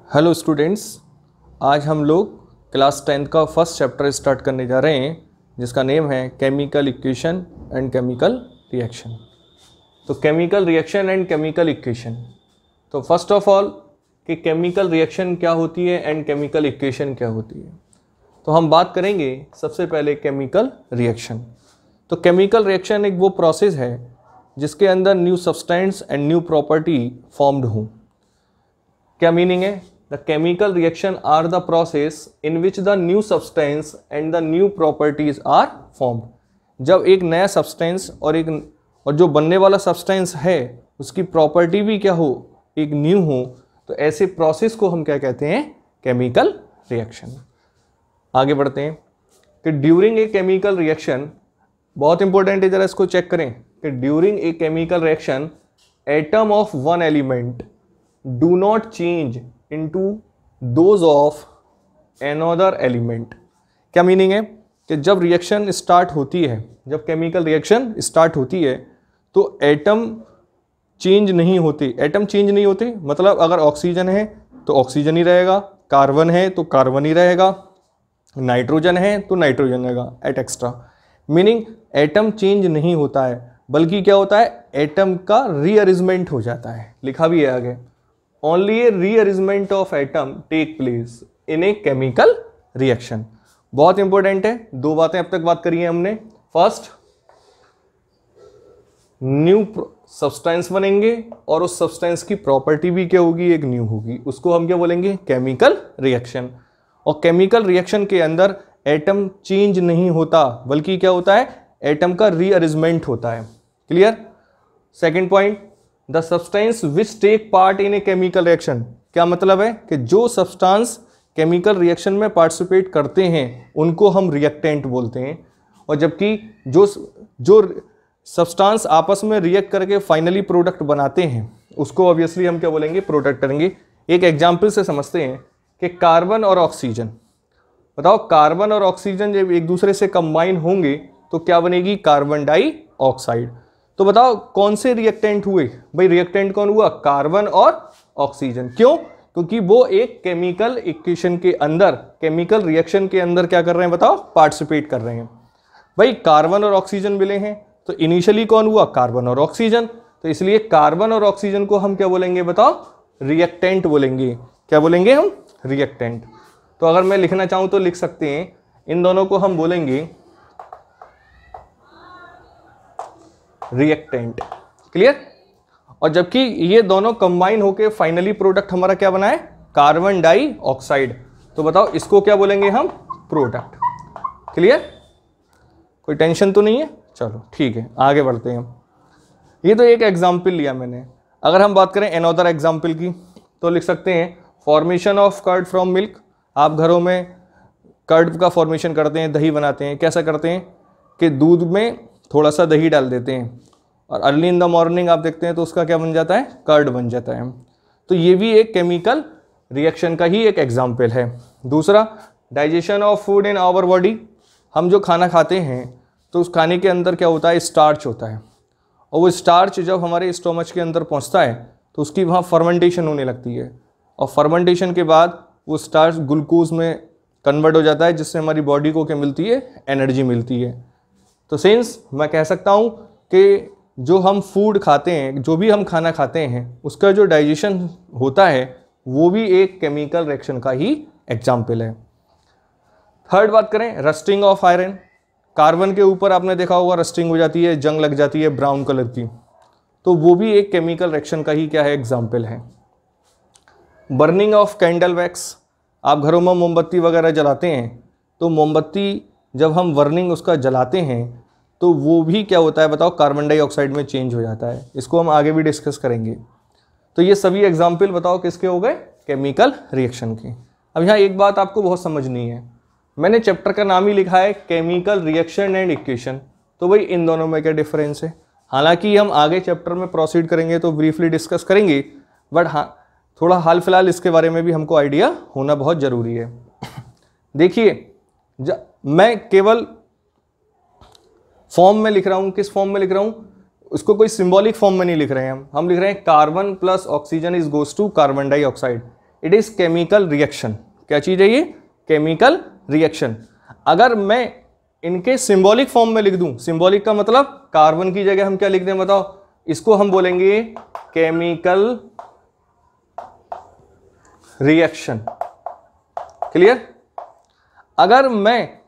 Hello students, आज हम लोग क्लास 10th का फर्स्ट चैप्टर स्टार्ट करने जा रहे हैं जिसका नेम है chemical equation and chemical reaction. तो chemical reaction and chemical equation, तो फर्स्ट ऑफ ऑल कि केमिकल रिएक्शन क्या होती है एंड केमिकल इक्वेशन क्या होती है। तो हम बात करेंगे सबसे पहले केमिकल रिएक्शन। तो केमिकल रिएक्शन एक वो प्रोसेस है जिसके अंदर new substance and new property formed हो। क्या मीनिंग है? The chemical reaction are the process in which the new substance and the new properties are formed. जब एक नया सब्सटेंस और जो बनने वाला सब्सटेंस है उसकी प्रॉपर्टी भी क्या हो, एक न्यू हो, तो ऐसे प्रोसेस को हम क्या कहते हैं? Chemical reaction. आगे बढ़ते हैं कि ड्यूरिंग ए केमिकल रिएक्शन, बहुत इंपॉर्टेंट है, जरा इसको चेक करें कि during a chemical reaction atom of one element do not change into those of another element। क्या मीनिंग है कि जब रिएक्शन स्टार्ट होती है, जब केमिकल रिएक्शन स्टार्ट होती है तो एटम चेंज नहीं होते। एटम चेंज नहीं होते मतलब अगर ऑक्सीजन है तो ऑक्सीजन ही रहेगा, कार्बन है तो कार्बन ही रहेगा, नाइट्रोजन है तो नाइट्रोजन रहेगा, et cetera. Meaning atom change नहीं होता है, बल्कि क्या होता है, एटम का रीअरेंजमेंट हो जाता है। लिखा भी है आगे, only a rearrangement of atom take place in a chemical reaction। बहुत इंपॉर्टेंट है, दो बातें अब तक बात करी है हमने। फर्स्ट, न्यू सब्सटेंस बनेंगे और उस सब्सटेंस की प्रॉपर्टी भी क्या होगी, एक न्यू होगी, उसको हम क्या बोलेंगे? Chemical reaction. और केमिकल रिएक्शन के अंदर एटम चेंज नहीं होता, बल्कि क्या होता है, एटम का रीअरेंजमेंट होता है। Clear? Second point, the substance which take part in a chemical reaction. क्या मतलब है कि जो सब्सटेंस केमिकल रिएक्शन में पार्टिसिपेट करते हैं उनको हम रिएक्टेंट बोलते हैं, और जबकि जो सब्सटेंस आपस में रिएक्ट करके फाइनली प्रोडक्ट बनाते हैं उसको ऑब्वियसली हम क्या बोलेंगे? प्रोडक्ट करेंगे। एक एग्जाम्पल से समझते हैं कि कार्बन और ऑक्सीजन, बताओ कार्बन और ऑक्सीजन जब एक दूसरे से कंबाइन होंगे तो क्या बनेगी? Carbon dioxide. तो बताओ कौन से रिएक्टेंट हुए? भाई रिएक्टेंट कौन हुआ? कार्बन और ऑक्सीजन। क्यों? क्योंकि वो एक केमिकल इक्वेशन के अंदर, केमिकल रिएक्शन के अंदर क्या कर रहे हैं? बताओ, पार्टिसिपेट कर रहे हैं। भाई कार्बन और ऑक्सीजन मिले हैं तो इनिशियली कौन हुआ? कार्बन और ऑक्सीजन। तो इसलिए कार्बन और ऑक्सीजन को हम क्या बोलेंगे? बताओ, रिएक्टेंट बोलेंगे। क्या बोलेंगे हम? रिएक्टेंट। तो अगर मैं लिखना चाहूं तो लिख सकते हैं, इन दोनों को हम बोलेंगे रिएक्टेंट। क्लियर? और जबकि ये दोनों कंबाइन होके फाइनली प्रोडक्ट हमारा क्या बना है? Carbon dioxide. तो बताओ इसको क्या बोलेंगे हम? प्रोडक्ट। क्लियर? कोई टेंशन तो नहीं है? चलो ठीक है, आगे बढ़ते हैं। ये तो एक एग्जाम्पल लिया मैंने। अगर हम बात करें अनदर एग्जाम्पल की तो लिख सकते हैं formation of curd from milk. आप घरों में कर्ड का फॉर्मेशन करते हैं, दही बनाते हैं। कैसा करते हैं कि दूध में थोड़ा सा दही डाल देते हैं और अर्ली इन द मॉर्निंग आप देखते हैं तो उसका क्या बन जाता है? कर्ड बन जाता है। तो ये भी एक केमिकल रिएक्शन का ही एक एग्जाम्पल है। दूसरा, digestion of food in our body. हम जो खाना खाते हैं तो उस खाने के अंदर क्या होता है? स्टार्च होता है, और वो स्टार्च जब हमारे स्टोमच के अंदर पहुंचता है तो उसकी वहाँ फर्मेंटेशन होने लगती है, और फर्मेंटेशन के बाद वो स्टार्च ग्लूकोज में कन्वर्ट हो जाता है, जिससे हमारी बॉडी को क्या मिलती है? एनर्जी मिलती है। तो सिंस मैं कह सकता हूँ कि जो हम फूड खाते हैं, जो भी हम खाना खाते हैं, उसका जो डाइजेशन होता है वो भी एक केमिकल रिएक्शन का ही एग्जाम्पल है। थर्ड बात करें, रस्टिंग ऑफ आयरन। कार्बन के ऊपर आपने देखा होगा रस्टिंग हो जाती है, जंग लग जाती है ब्राउन कलर की, तो वो भी एक केमिकल रिएक्शन का ही क्या है? एग्जाम्पल है। Burning of candle wax. आप घरों में मोमबत्ती वगैरह जलाते हैं तो मोमबत्ती जब हम बर्निंग उसका जलाते हैं तो वो भी क्या होता है? बताओ, कार्बन डाइऑक्साइड में चेंज हो जाता है। इसको हम आगे भी डिस्कस करेंगे। तो ये सभी एग्जाम्पल बताओ किसके हो गए? केमिकल रिएक्शन के। अब यहाँ एक बात आपको बहुत समझनी है, मैंने चैप्टर का नाम ही लिखा है केमिकल रिएक्शन एंड इक्वेशन, तो भाई इन दोनों में क्या डिफरेंस है? हालांकि हम आगे चैप्टर में प्रोसीड करेंगे तो ब्रीफली डिस्कस करेंगे, बट हाँ थोड़ा हाल फिलहाल इसके बारे में भी हमको आइडिया होना बहुत ज़रूरी है। देखिए, मैं केवल फॉर्म में लिख रहा हूँ। किस फॉर्म में लिख रहा हूँ? उसको कोई सिंबॉलिक फॉर्म में नहीं लिख रहे हैं हम लिख रहे हैं carbon plus oxygen is goes to carbon dioxide. It is chemical reaction. क्या चीज है ये? Chemical reaction. अगर मैं इनके सिंबॉलिक फॉर्म में लिख दूं, सिंबॉलिक का मतलब कार्बन की जगह हम क्या लिख दें बताओ? इसको हम बोलेंगे केमिकल रिएक्शन। क्लियर? अगर मैं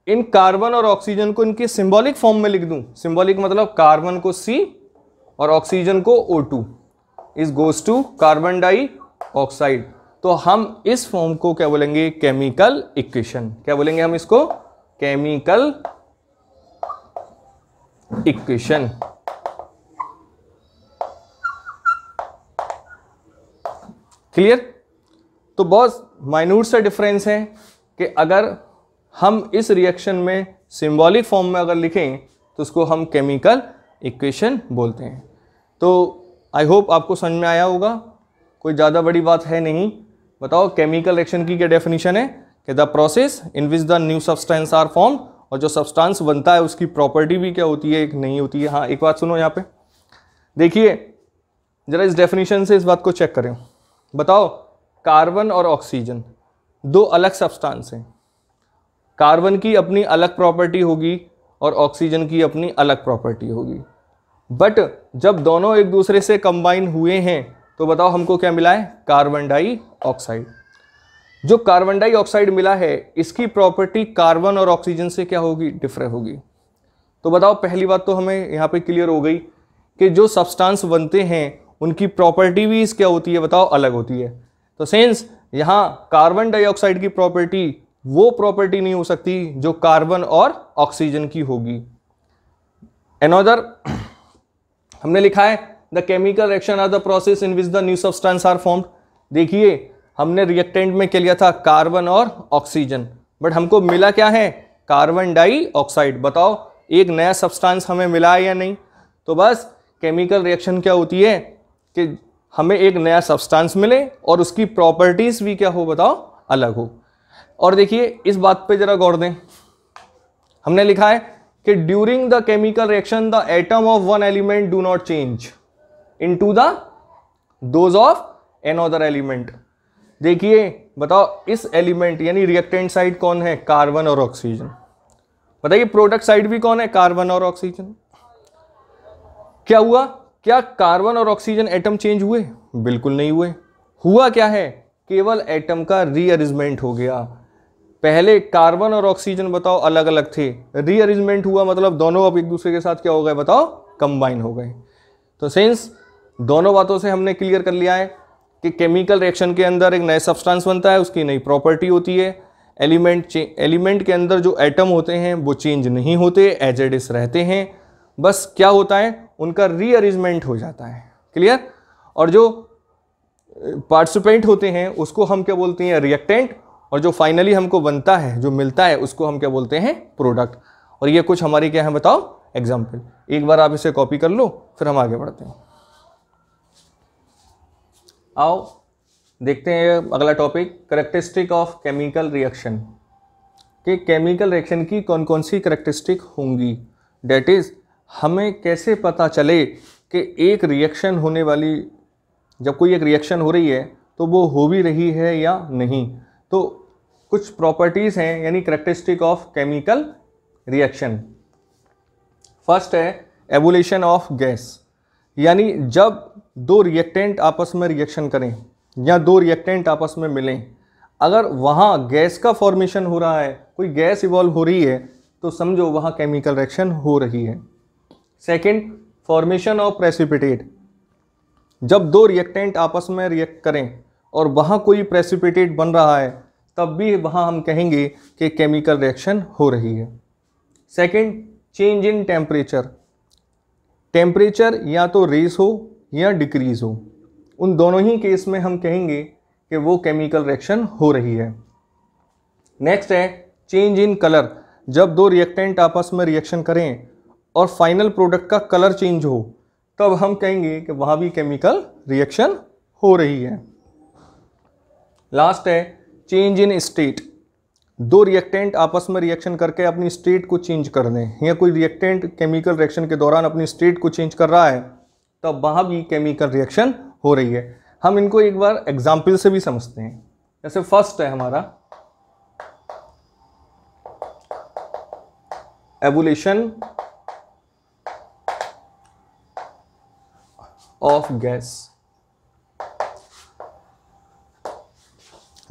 इन कार्बन और ऑक्सीजन को इनके सिंबॉलिक फॉर्म में लिख दूं, सिंबॉलिक मतलब कार्बन को C और ऑक्सीजन को O2 is goes to carbon dioxide, तो हम इस फॉर्म को क्या बोलेंगे? Chemical equation. क्या बोलेंगे हम इसको? Chemical equation. क्लियर? तो बहुत माइन्यूट सा डिफरेंस है कि अगर हम इस रिएक्शन में सिंबॉलिक फॉर्म में अगर लिखें तो उसको हम केमिकल इक्वेशन बोलते हैं। तो आई होप आपको समझ में आया होगा, कोई ज़्यादा बड़ी बात है नहीं। बताओ केमिकल रिएक्शन की क्या डेफिनेशन है? कि the process in which the new substance are form, और जो सब्सटेंस बनता है उसकी प्रॉपर्टी भी क्या होती है, एक नहीं होती है। हाँ, एक बात सुनो, यहाँ पे देखिए जरा इस डेफिनेशन से इस बात को चेक करें। बताओ कार्बन और ऑक्सीजन दो अलग सब्सटेंस हैं, कार्बन की अपनी अलग प्रॉपर्टी होगी और ऑक्सीजन की अपनी अलग प्रॉपर्टी होगी, बट जब दोनों एक दूसरे से कंबाइन हुए हैं तो बताओ हमको क्या मिला है? Carbon dioxide. जो कार्बन डाई ऑक्साइड मिला है इसकी प्रॉपर्टी कार्बन और ऑक्सीजन से क्या होगी? डिफरेंट होगी। तो बताओ पहली बात तो हमें यहाँ पे क्लियर हो गई कि जो सब्सटेंस बनते हैं उनकी प्रॉपर्टी भी क्या होती है बताओ? अलग होती है। तो सेंस यहाँ कार्बन डाइऑक्साइड की प्रॉपर्टी वो प्रॉपर्टी नहीं हो सकती जो कार्बन और ऑक्सीजन की होगी। अनदर हमने लिखा है the chemical reaction are the process in which the new substance are formed. देखिए हमने रिएक्टेंट में क्या लिया था? कार्बन और ऑक्सीजन, बट हमको मिला क्या है? Carbon dioxide. बताओ एक नया सब्सटेंस हमें मिला है या नहीं? तो बस केमिकल रिएक्शन क्या होती है कि हमें एक नया सब्सटेंस मिले और उसकी प्रॉपर्टीज भी क्या हो बताओ? अलग हो। और देखिए इस बात पे जरा गौर दें, हमने लिखा है कि during the chemical reaction the atom of one element do not change into the those of another element. देखिए बताओ इस एलिमेंट यानी रिएक्टेंट साइड कौन है? कार्बन और ऑक्सीजन। बताइए प्रोडक्ट साइड भी कौन है? कार्बन और ऑक्सीजन। क्या हुआ? क्या कार्बन और ऑक्सीजन एटम चेंज हुए? बिल्कुल नहीं हुए। हुआ क्या है? केवल एटम का रीअरेंजमेंट हो गया। पहले कार्बन और ऑक्सीजन बताओ अलग अलग थे, रीअरेंजमेंट हुआ मतलब दोनों अब एक दूसरे के साथ क्या हो गए बताओ? कंबाइन हो गए। तो सेंस दोनों बातों से हमने क्लियर कर लिया है कि केमिकल रिएक्शन के अंदर एक नया सब्सटेंस बनता है, उसकी नई प्रॉपर्टी होती है। एलिमेंट के अंदर जो एटम होते हैं वो चेंज नहीं होते, एज इट इज रहते हैं। बस क्या होता है? उनका रीअरेंजमेंट हो जाता है। क्लियर? और जो पार्टिसिपेंट होते हैं उसको हम क्या बोलते हैं? रिएक्टेंट। और जो फाइनली हमको बनता है, जो मिलता है, उसको हम क्या बोलते हैं? प्रोडक्ट। और ये कुछ हमारी क्या है बताओ? एग्जाम्पल। एक बार आप इसे कॉपी कर लो फिर हम आगे बढ़ते हैं। आओ देखते हैं अगला topic, characteristic of chemical reaction. कि केमिकल रिएक्शन की कौन कौन सी कैरेक्टरिस्टिक होंगी, डेट इज हमें कैसे पता चले कि एक रिएक्शन होने वाली, जब कोई एक रिएक्शन हो रही है तो वो हो भी रही है या नहीं। तो कुछ प्रॉपर्टीज़ हैं यानी characteristic of chemical reaction. First है एबुलेशन ऑफ गैस, यानी जब दो रिएक्टेंट आपस में रिएक्शन करें या दो रिएक्टेंट आपस में मिलें, अगर वहाँ गैस का फॉर्मेशन हो रहा है, कोई गैस इवॉल्व हो रही है, तो समझो वहाँ केमिकल रिएक्शन हो रही है। सेकंड, फॉर्मेशन ऑफ प्रेसिपिटेट, जब दो रिएक्टेंट आपस में रिएक्ट करें और वहाँ कोई प्रेसिपिटेट बन रहा है तब भी वहाँ हम कहेंगे कि केमिकल रिएक्शन हो रही है। Second, change in temperature, temperature या तो रेस हो या डिक्रीज हो, उन दोनों ही केस में हम कहेंगे कि वो केमिकल रिएक्शन हो रही है। नेक्स्ट है चेंज इन कलर, जब दो रिएक्टेंट आपस में रिएक्शन करें और फाइनल प्रोडक्ट का कलर चेंज हो तब हम कहेंगे कि वहाँ भी केमिकल रिएक्शन हो रही है। लास्ट है चेंज इन स्टेट, दो रिएक्टेंट आपस में रिएक्शन करके अपनी स्टेट को चेंज कर दें, या कोई रिएक्टेंट केमिकल रिएक्शन के दौरान अपनी स्टेट को चेंज कर रहा है तब वहाँ भी केमिकल रिएक्शन हो रही है। हम इनको एक बार एग्जाम्पल से भी समझते हैं। जैसे फर्स्ट है हमारा एवोल्यूशन ऑफ गैस।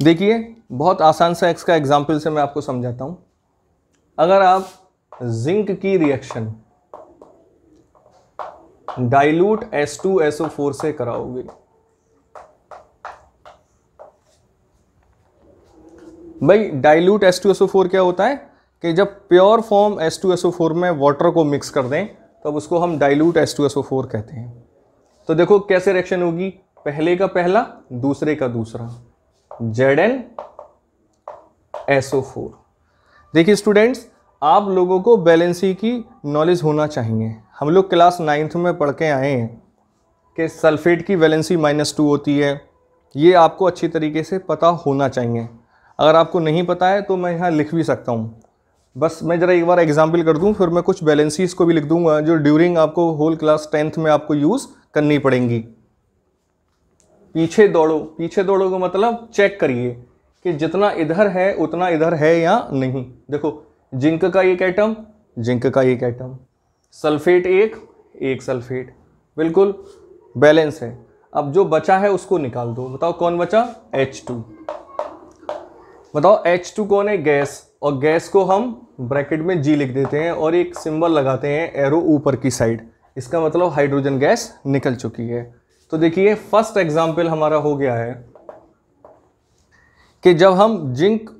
देखिए बहुत आसान सा इसका एग्जाम्पल से मैं आपको समझाता हूं। अगर आप जिंक की रिएक्शन डाइल्यूट H2SO4 से कराओगे, भाई डाइल्यूट H2SO4 क्या होता है कि जब प्योर फॉर्म H2SO4 में वाटर को मिक्स कर दें तब उसको हम डाइल्यूट H2SO4 कहते हैं। तो देखो कैसे रिएक्शन होगी, पहले का पहला दूसरे का दूसरा, ZnSO4। देखिए स्टूडेंट्स, आप लोगों को वैलेंसी की नॉलेज होना चाहिए। हम लोग क्लास 9th में पढ़ के आए हैं कि सल्फेट की वैलेंसी -2 होती है। ये आपको अच्छी तरीके से पता होना चाहिए। अगर आपको नहीं पता है तो मैं यहाँ लिख भी सकता हूँ, बस मैं ज़रा एक बार एग्जाम्पल कर दूँ, फिर मैं कुछ वैलेंसीज को भी लिख दूँगा जो ड्यूरिंग आपको होल क्लास 10th में आपको यूज़ करनी पड़ेंगी। पीछे दौड़ो, पीछे दौड़ो का मतलब चेक करिए कि जितना इधर है उतना इधर है या नहीं। देखो जिंक का एक एटम, जिंक का एक एटम, सल्फेट एक सल्फेट, बिल्कुल बैलेंस है। अब जो बचा है उसको निकाल दो, बताओ कौन बचा, H2। बताओ H2 कौन है, गैस, और गैस को हम ब्रैकेट में G लिख देते हैं और एक सिंबल लगाते हैं एरो ऊपर की साइड, इसका मतलब हाइड्रोजन गैस निकल चुकी है। तो देखिए फर्स्ट एग्जाम्पल हमारा हो गया है कि जब हम जिंक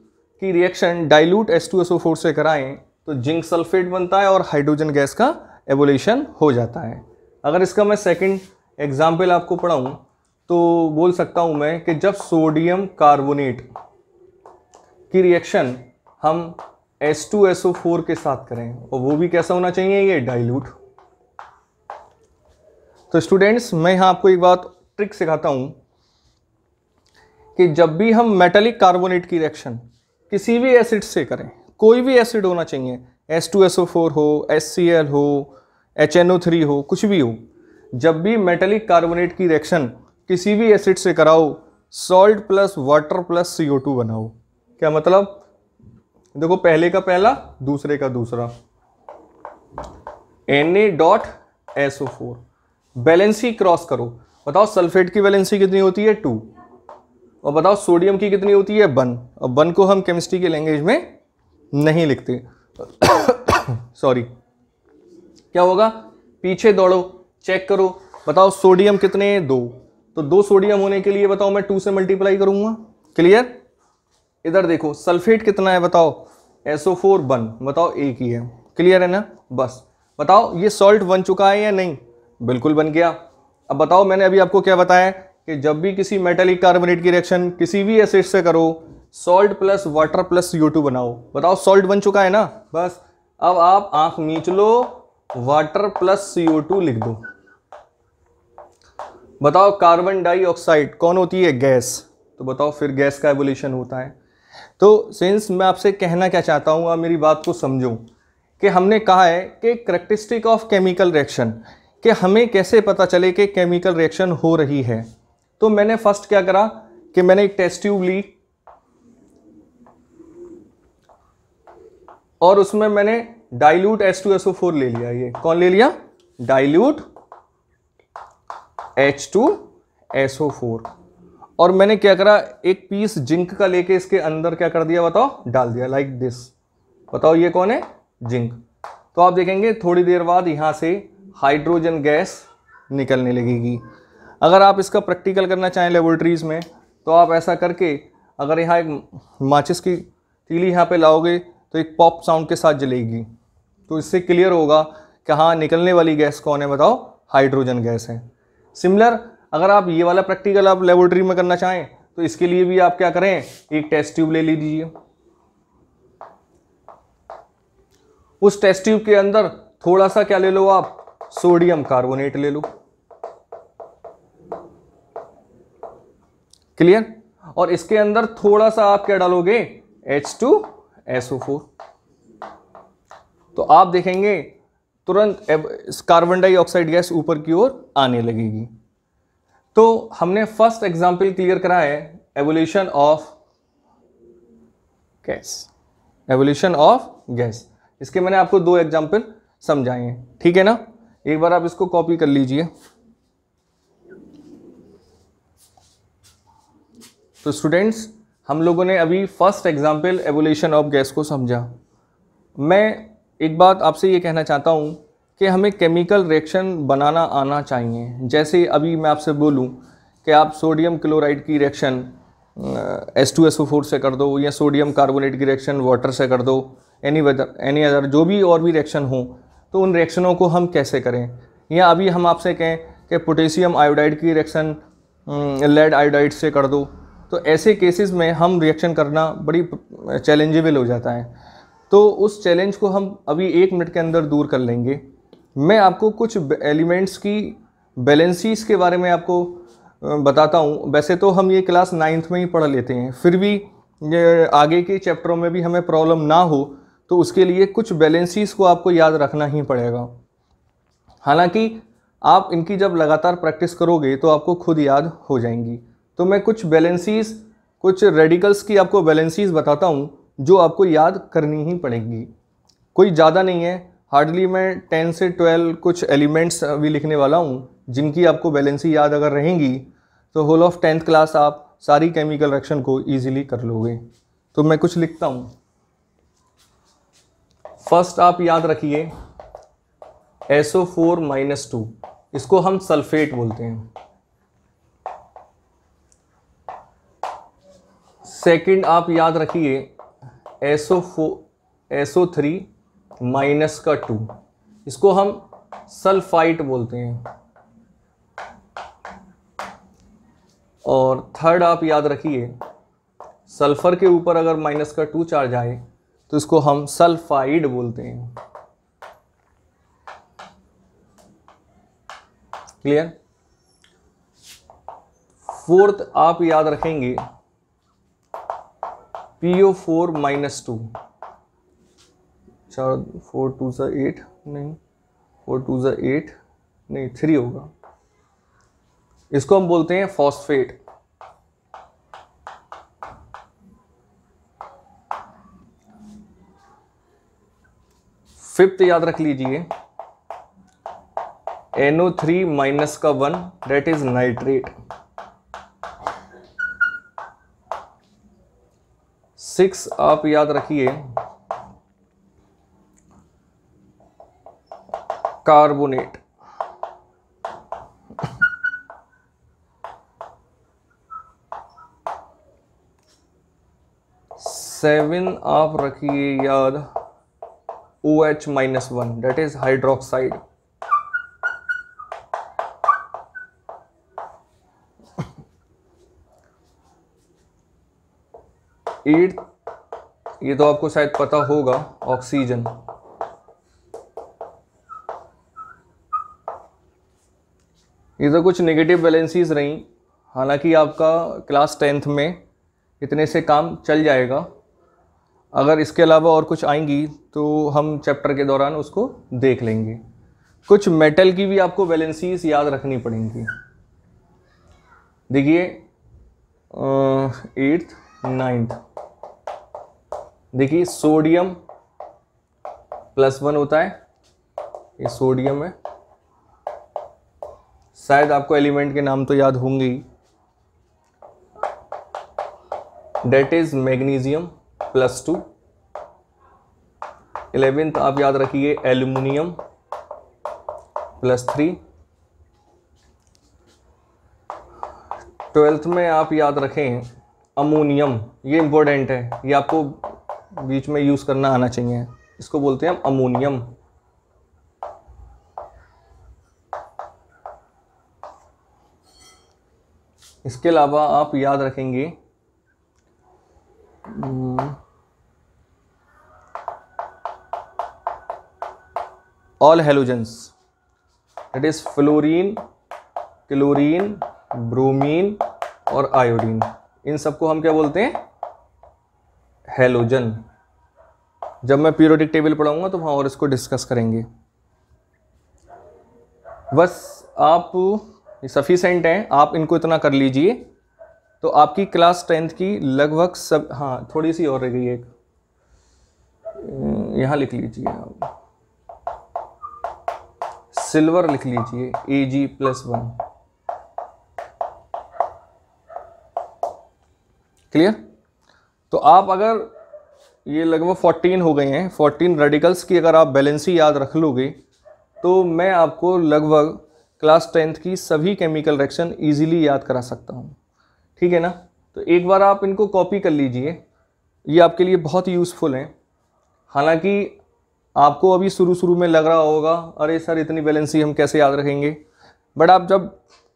की रिएक्शन डाइल्यूट H2SO4 से कराएं तो जिंक सल्फेट बनता है और हाइड्रोजन गैस का एवोल्यूशन हो जाता है। अगर इसका मैं सेकंड एग्जाम्पल आपको पढ़ाऊं तो बोल सकता हूं मैं कि जब सोडियम कार्बोनेट की रिएक्शन हम H2SO4 के साथ करें, और वो भी कैसा होना चाहिए, ये डाइल्यूट। तो स्टूडेंट्स मैं यहाँ आपको एक बात ट्रिक सिखाता हूँ कि जब भी हम मेटालिक कार्बोनेट की रिएक्शन किसी भी एसिड से करें, कोई भी एसिड होना चाहिए, H2SO4 हो, HCl हो, HNO3 हो, कुछ भी हो, जब भी मेटालिक कार्बोनेट की रिएक्शन किसी भी एसिड से कराओ, salt plus water plus CO2 बनाओ। क्या मतलब, देखो पहले का पहला दूसरे का दूसरा, Na.SO4, वैलेंसी क्रॉस करो। बताओ सल्फेट की वैलेंसी कितनी होती है, 2, और बताओ सोडियम की कितनी होती है, 1। और 1 को हम केमिस्ट्री के लैंग्वेज में नहीं लिखते सॉरी। क्या होगा, पीछे दौड़ो, चेक करो, बताओ सोडियम कितने हैं, 2। तो 2 सोडियम होने के लिए बताओ मैं 2 से मल्टीप्लाई करूंगा। क्लियर। इधर देखो सल्फेट कितना है, बताओ SO4 1, बताओ एक ही है। क्लियर है ना। बस बताओ ये सॉल्ट बन चुका है या नहीं, बिल्कुल बन गया। अब बताओ मैंने अभी आपको क्या बताया कि जब भी किसी मेटालिक कार्बोनेट की रिएक्शन किसी भी एसिड से करो, salt plus water plus CO2 बनाओ। बताओ सॉल्ट बन चुका है ना। बस अब आप आंख मीच लो, वाटर प्लस CO2 लिख दो। बताओ कार्बन डाइऑक्साइड कौन होती है, गैस। तो बताओ फिर गैस का एवोल्यूशन होता है। तो सिंस मैं आपसे कहना क्या चाहता हूं, आप मेरी बात को समझो कि हमने कहा है कि कैरेक्टरिस्टिक ऑफ केमिकल रिएक्शन, कि हमें कैसे पता चले कि केमिकल रिएक्शन हो रही है। तो मैंने फर्स्ट क्या करा कि मैंने एक टेस्ट ट्यूब ली और उसमें मैंने डाइल्यूट H2SO4 ले लिया। ये कौन ले लिया, डाइल्यूट H2SO4। और मैंने क्या करा, एक पीस जिंक का लेके इसके अंदर क्या कर दिया, बताओ डाल दिया, लाइक दिस। बताओ ये कौन है, जिंक। तो आप देखेंगे थोड़ी देर बाद यहां से हाइड्रोजन गैस निकलने लगेगी। अगर आप इसका प्रैक्टिकल करना चाहें लेबोरेटरीज में तो आप ऐसा करके, अगर यहाँ एक माचिस की तीली यहाँ पे लाओगे तो एक पॉप साउंड के साथ जलेगी। तो इससे क्लियर होगा कि हाँ निकलने वाली गैस कौन है, बताओ हाइड्रोजन गैस है। सिमिलर अगर आप ये वाला प्रैक्टिकल आप लेबोरेटरी में करना चाहें तो इसके लिए भी आप क्या करें, एक टेस्ट ट्यूब ले लीजिए। उस टेस्ट ट्यूब के अंदर थोड़ा सा क्या ले लो आप, सोडियम कार्बोनेट ले लो। क्लियर। और इसके अंदर थोड़ा सा आप क्या डालोगे, H2SO4। तो आप देखेंगे तुरंत कार्बन डाइऑक्साइड गैस ऊपर की ओर आने लगेगी। तो हमने फर्स्ट एग्जाम्पल क्लियर करा है evolution of gas, evolution of gas. इसके मैंने आपको 2 एग्जाम्पल समझाए हैं, ठीक है ना। एक बार आप इसको कॉपी कर लीजिए। तो स्टूडेंट्स, हम लोगों ने अभी first example evolution of gas को समझा। मैं एक बात आपसे ये कहना चाहता हूँ कि हमें केमिकल रिएक्शन बनाना आना चाहिए। जैसे अभी मैं आपसे बोलूँ कि आप सोडियम क्लोराइड की रिएक्शन H2SO4 से कर दो, या सोडियम कार्बोनेट की रिएक्शन वाटर से कर दो, एनी अदर जो भी और भी रिएक्शन हो, तो उन रिएक्शनों को हम कैसे करें। या अभी हम आपसे कहें कि पोटेशियम आयोडाइड की रिएक्शन लेड आयोडाइड से कर दो, तो ऐसे केसेस में हम रिएक्शन करना बड़ी चैलेंजेबल हो जाता है। तो उस चैलेंज को हम अभी 1 मिनट के अंदर दूर कर लेंगे। मैं आपको कुछ एलिमेंट्स की बैलेंसीज के बारे में आपको बताता हूँ। वैसे तो हम ये क्लास 9th में ही पढ़ लेते हैं, फिर भी ये आगे के चैप्टरों में भी हमें प्रॉब्लम ना हो, तो उसके लिए कुछ बैलेंसीज को आपको याद रखना ही पड़ेगा। हालांकि आप इनकी जब लगातार प्रैक्टिस करोगे तो आपको खुद याद हो जाएंगी। तो मैं कुछ बैलेंसीज, कुछ रेडिकल्स की आपको बैलेंसीज बताता हूँ जो आपको याद करनी ही पड़ेगी। कोई ज़्यादा नहीं है, हार्डली मैं 10 से 12 कुछ एलिमेंट्स अभी लिखने वाला हूँ, जिनकी आपको बैलेंसी याद अगर रहेंगी तो होल ऑफ 10th क्लास आप सारी केमिकल रिएक्शन को ईजिली कर लोगे। तो मैं कुछ लिखता हूँ। फर्स्ट आप याद रखिए SO4-2, इसको हम सल्फेट बोलते हैं। सेकंड आप याद रखिए SO3-2, इसको हम सल्फाइट बोलते हैं। और थर्ड आप याद रखिए सल्फर के ऊपर अगर -2 चार्ज आए तो इसको हम सल्फाइड बोलते हैं। क्लियर। फोर्थ आप याद रखेंगे PO4-2, 4 2 8 नहीं, 4 2 8 नहीं, 3 होगा, इसको हम बोलते हैं फॉस्फेट। फिफ्थ याद रख लीजिए NO3-1, दैट इज नाइट्रेट। 6 आप याद रखिए कार्बोनेट। 7 आप रखिए याद OH-1, दैट इज हाइड्रोक्साइड। 8 ये तो आपको शायद पता होगा, ऑक्सीजन। ये तो कुछ नेगेटिव बैलेंसीज रही, हालांकि आपका क्लास 10th में इतने से काम चल जाएगा। अगर इसके अलावा और कुछ आएंगी तो हम चैप्टर के दौरान उसको देख लेंगे। कुछ मेटल की भी आपको बैलेंसीज याद रखनी पड़ेंगी। देखिए 8th 9th, देखिए सोडियम +1 होता है, ये सोडियम है। शायद आपको एलिमेंट के नाम तो याद होंगे ही, डेट इज मैग्नीशियम +2। 11th आप याद रखिए एल्युमिनियम +3। 12th में आप याद रखें अमोनियम, ये इंपॉर्टेंट है, ये आपको बीच में यूज करना आना चाहिए। इसको बोलते हैं हम अमोनियम। इसके अलावा आप याद रखेंगे all halogens, that is fluorine, chlorine, bromine और आयोडीन। इन सबको हम क्या बोलते हैं? हेलोजन। जब मैं पीरियोडिक टेबल पढ़ाऊंगा तो वहां और इसको डिस्कस करेंगे। बस आप ये सफिशेंट हैं, आप इनको इतना कर लीजिए तो आपकी क्लास 10th की लगभग सब, हाँ थोड़ी सी और रह गई एक, यहाँ लिख लीजिए आप, सिल्वर लिख लीजिए Ag+1। क्लियर? तो आप अगर ये लगभग 14 हो गए हैं, 14 रेडिकल्स की अगर आप बैलेंसी याद रख लोगे तो मैं आपको लगभग क्लास 10th की सभी केमिकल रिएक्शन इजीली याद करा सकता हूँ। ठीक है ना? तो एक बार आप इनको कॉपी कर लीजिए, ये आपके लिए बहुत यूज़फुल हैं। हालांकि आपको अभी शुरू में लग रहा होगा अरे सर इतनी बैलेंसी हम कैसे याद रखेंगे, बट आप जब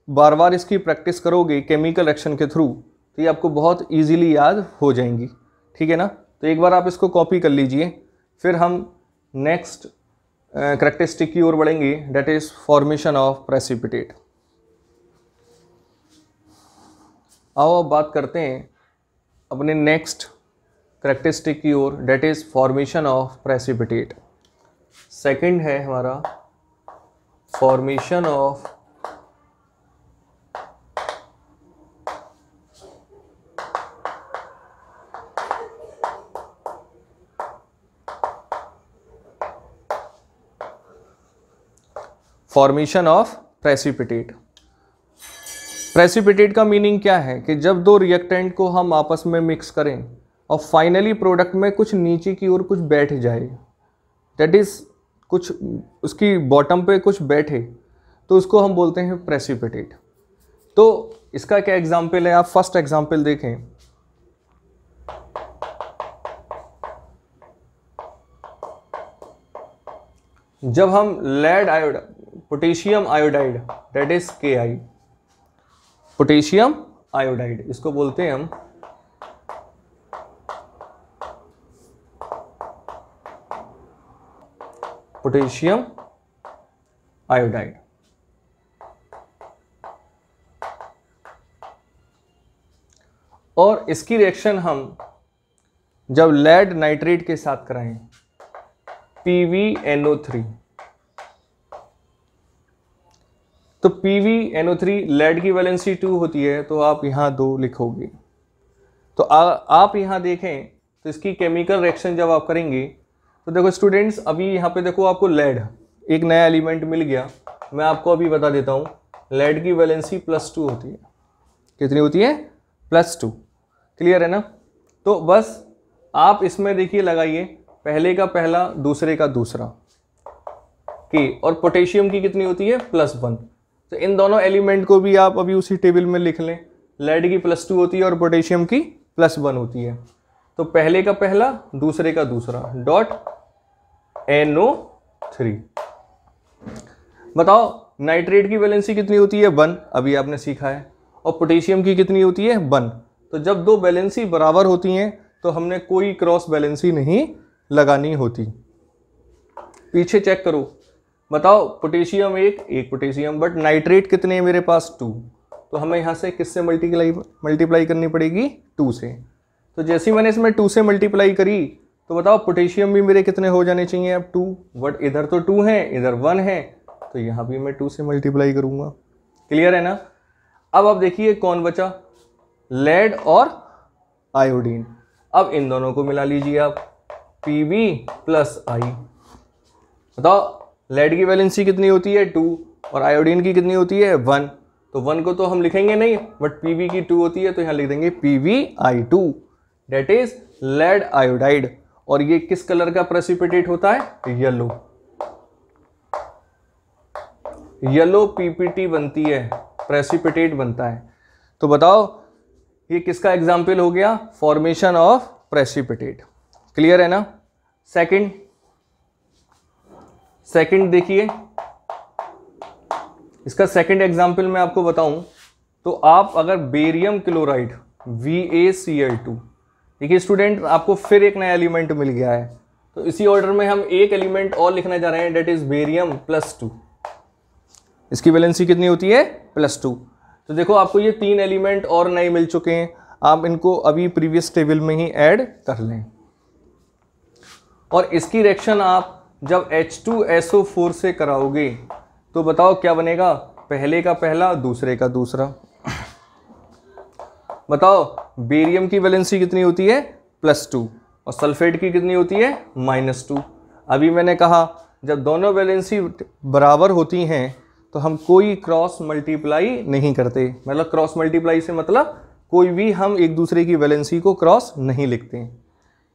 बार बार इसकी प्रैक्टिस करोगे केमिकल रिएक्शन के थ्रू तो ये आपको बहुत इजीली याद हो जाएंगी। ठीक है ना? तो एक बार आप इसको कॉपी कर लीजिए, फिर हम नेक्स्ट करैक्टरिस्टिक की ओर बढ़ेंगे, that is formation of precipitate. आओ अब बात करते हैं अपने नेक्स्ट करैक्टरिस्टिक की ओर, that is formation of precipitate. Second है हमारा फॉर्मेशन ऑफ प्रेसिपिटेट। प्रेसिपिटेट का मीनिंग क्या है कि जब दो रिएक्टेंट को हम आपस में मिक्स करें और फाइनली प्रोडक्ट में कुछ नीचे की ओर कुछ बैठ जाए, दैट इज कुछ उसकी बॉटम पे कुछ बैठे, तो उसको हम बोलते हैं प्रेसिपिटेट। तो इसका क्या एग्जाम्पल है, आप फर्स्ट एग्जाम्पल देखें। जब हम lead iodide, potassium iodide, that is KI, potassium iodide, इसको बोलते हैं हम पोटेशियम आयोडाइड। और इसकी रिएक्शन हम जब लेड नाइट्रेट के साथ कराएं, PbNO3, तो PbNO3 लेड की वैलेंसी 2 होती है, तो आप यहां 2 लिखोगे। तो आप यहां देखें तो इसकी केमिकल रिएक्शन जब आप करेंगे तो देखो स्टूडेंट्स, अभी यहाँ पे देखो आपको लेड एक नया एलिमेंट मिल गया। मैं आपको अभी बता देता हूँ, लेड की वैलेंसी +2 होती है। कितनी होती है? +2। क्लियर है ना? तो बस आप इसमें देखिए लगाइए, पहले का पहला, दूसरे का दूसरा की, और पोटेशियम की कितनी होती है? +1। तो इन दोनों एलिमेंट को भी आप अभी उसी टेबल में लिख लें, लेड की +2 होती है और पोटेशियम की +1 होती है। तो पहले का पहला, दूसरे का दूसरा, डॉट NO3। बताओ नाइट्रेट की वैलेंसी कितनी होती है? 1, अभी आपने सीखा है। और पोटेशियम की कितनी होती है? 1। तो जब दो वैलेंसी बराबर होती हैं तो हमने कोई क्रॉस वैलेंसी नहीं लगानी होती। पीछे चेक करो, बताओ पोटेशियम एक पोटेशियम, बट नाइट्रेट कितने हैं मेरे पास? 2। तो हमें यहाँ से किससे मल्टीप्लाई करनी पड़ेगी? 2 से। तो जैसे ही मैंने इसमें 2 से मल्टीप्लाई करी तो बताओ पोटेशियम भी मेरे कितने हो जाने चाहिए अब? 2। बट इधर तो 2 है, इधर 1 है, तो यहाँ भी मैं 2 से मल्टीप्लाई करूँगा। क्लियर है ना? अब आप देखिए कौन बचा? लेड और आयोडीन। अब इन दोनों को मिला लीजिए आप, Pb+I। बताओ लेड की वैलेंसी कितनी होती है? 2, और आयोडीन की कितनी होती है? 1। तो 1 को तो हम लिखेंगे नहीं, बट Pb की 2 होती है, तो यहाँ लिख देंगे PbI2, date is lead iodide. और ये किस कलर का प्रेसिपिटेट होता है? येलो। येलो PPT बनती है, प्रेसिपिटेट बनता है। तो बताओ ये किसका एग्जाम्पल हो गया? Formation of precipitate. क्लियर है ना? सेकंड देखिए, इसका सेकंड एग्जाम्पल मैं आपको बताऊं तो आप अगर बेरियम क्लोराइड VaCl2, देखिए स्टूडेंट आपको फिर एक नया एलिमेंट मिल गया है, तो इसी ऑर्डर में हम एक एलिमेंट और लिखने जा रहे हैं, डेट इज बेरियम +2। इसकी वैलेंसी कितनी होती है? +2। तो देखो आपको ये 3 एलिमेंट और नए मिल चुके हैं, आप इनको अभी प्रीवियस टेबल में ही ऐड कर लें। और इसकी रिएक्शन आप जब H2SO4 से कराओगे तो बताओ क्या बनेगा? पहले का पहला दूसरे का दूसरा। बताओ बेरियम की वैलेंसी कितनी होती है +2 और सल्फेट की कितनी होती है -2। अभी मैंने कहा जब दोनों वैलेंसी बराबर होती हैं तो हम कोई क्रॉस मल्टीप्लाई नहीं करते। मतलब क्रॉस मल्टीप्लाई से मतलब कोई भी हम एक दूसरे की वैलेंसी को क्रॉस नहीं लिखते।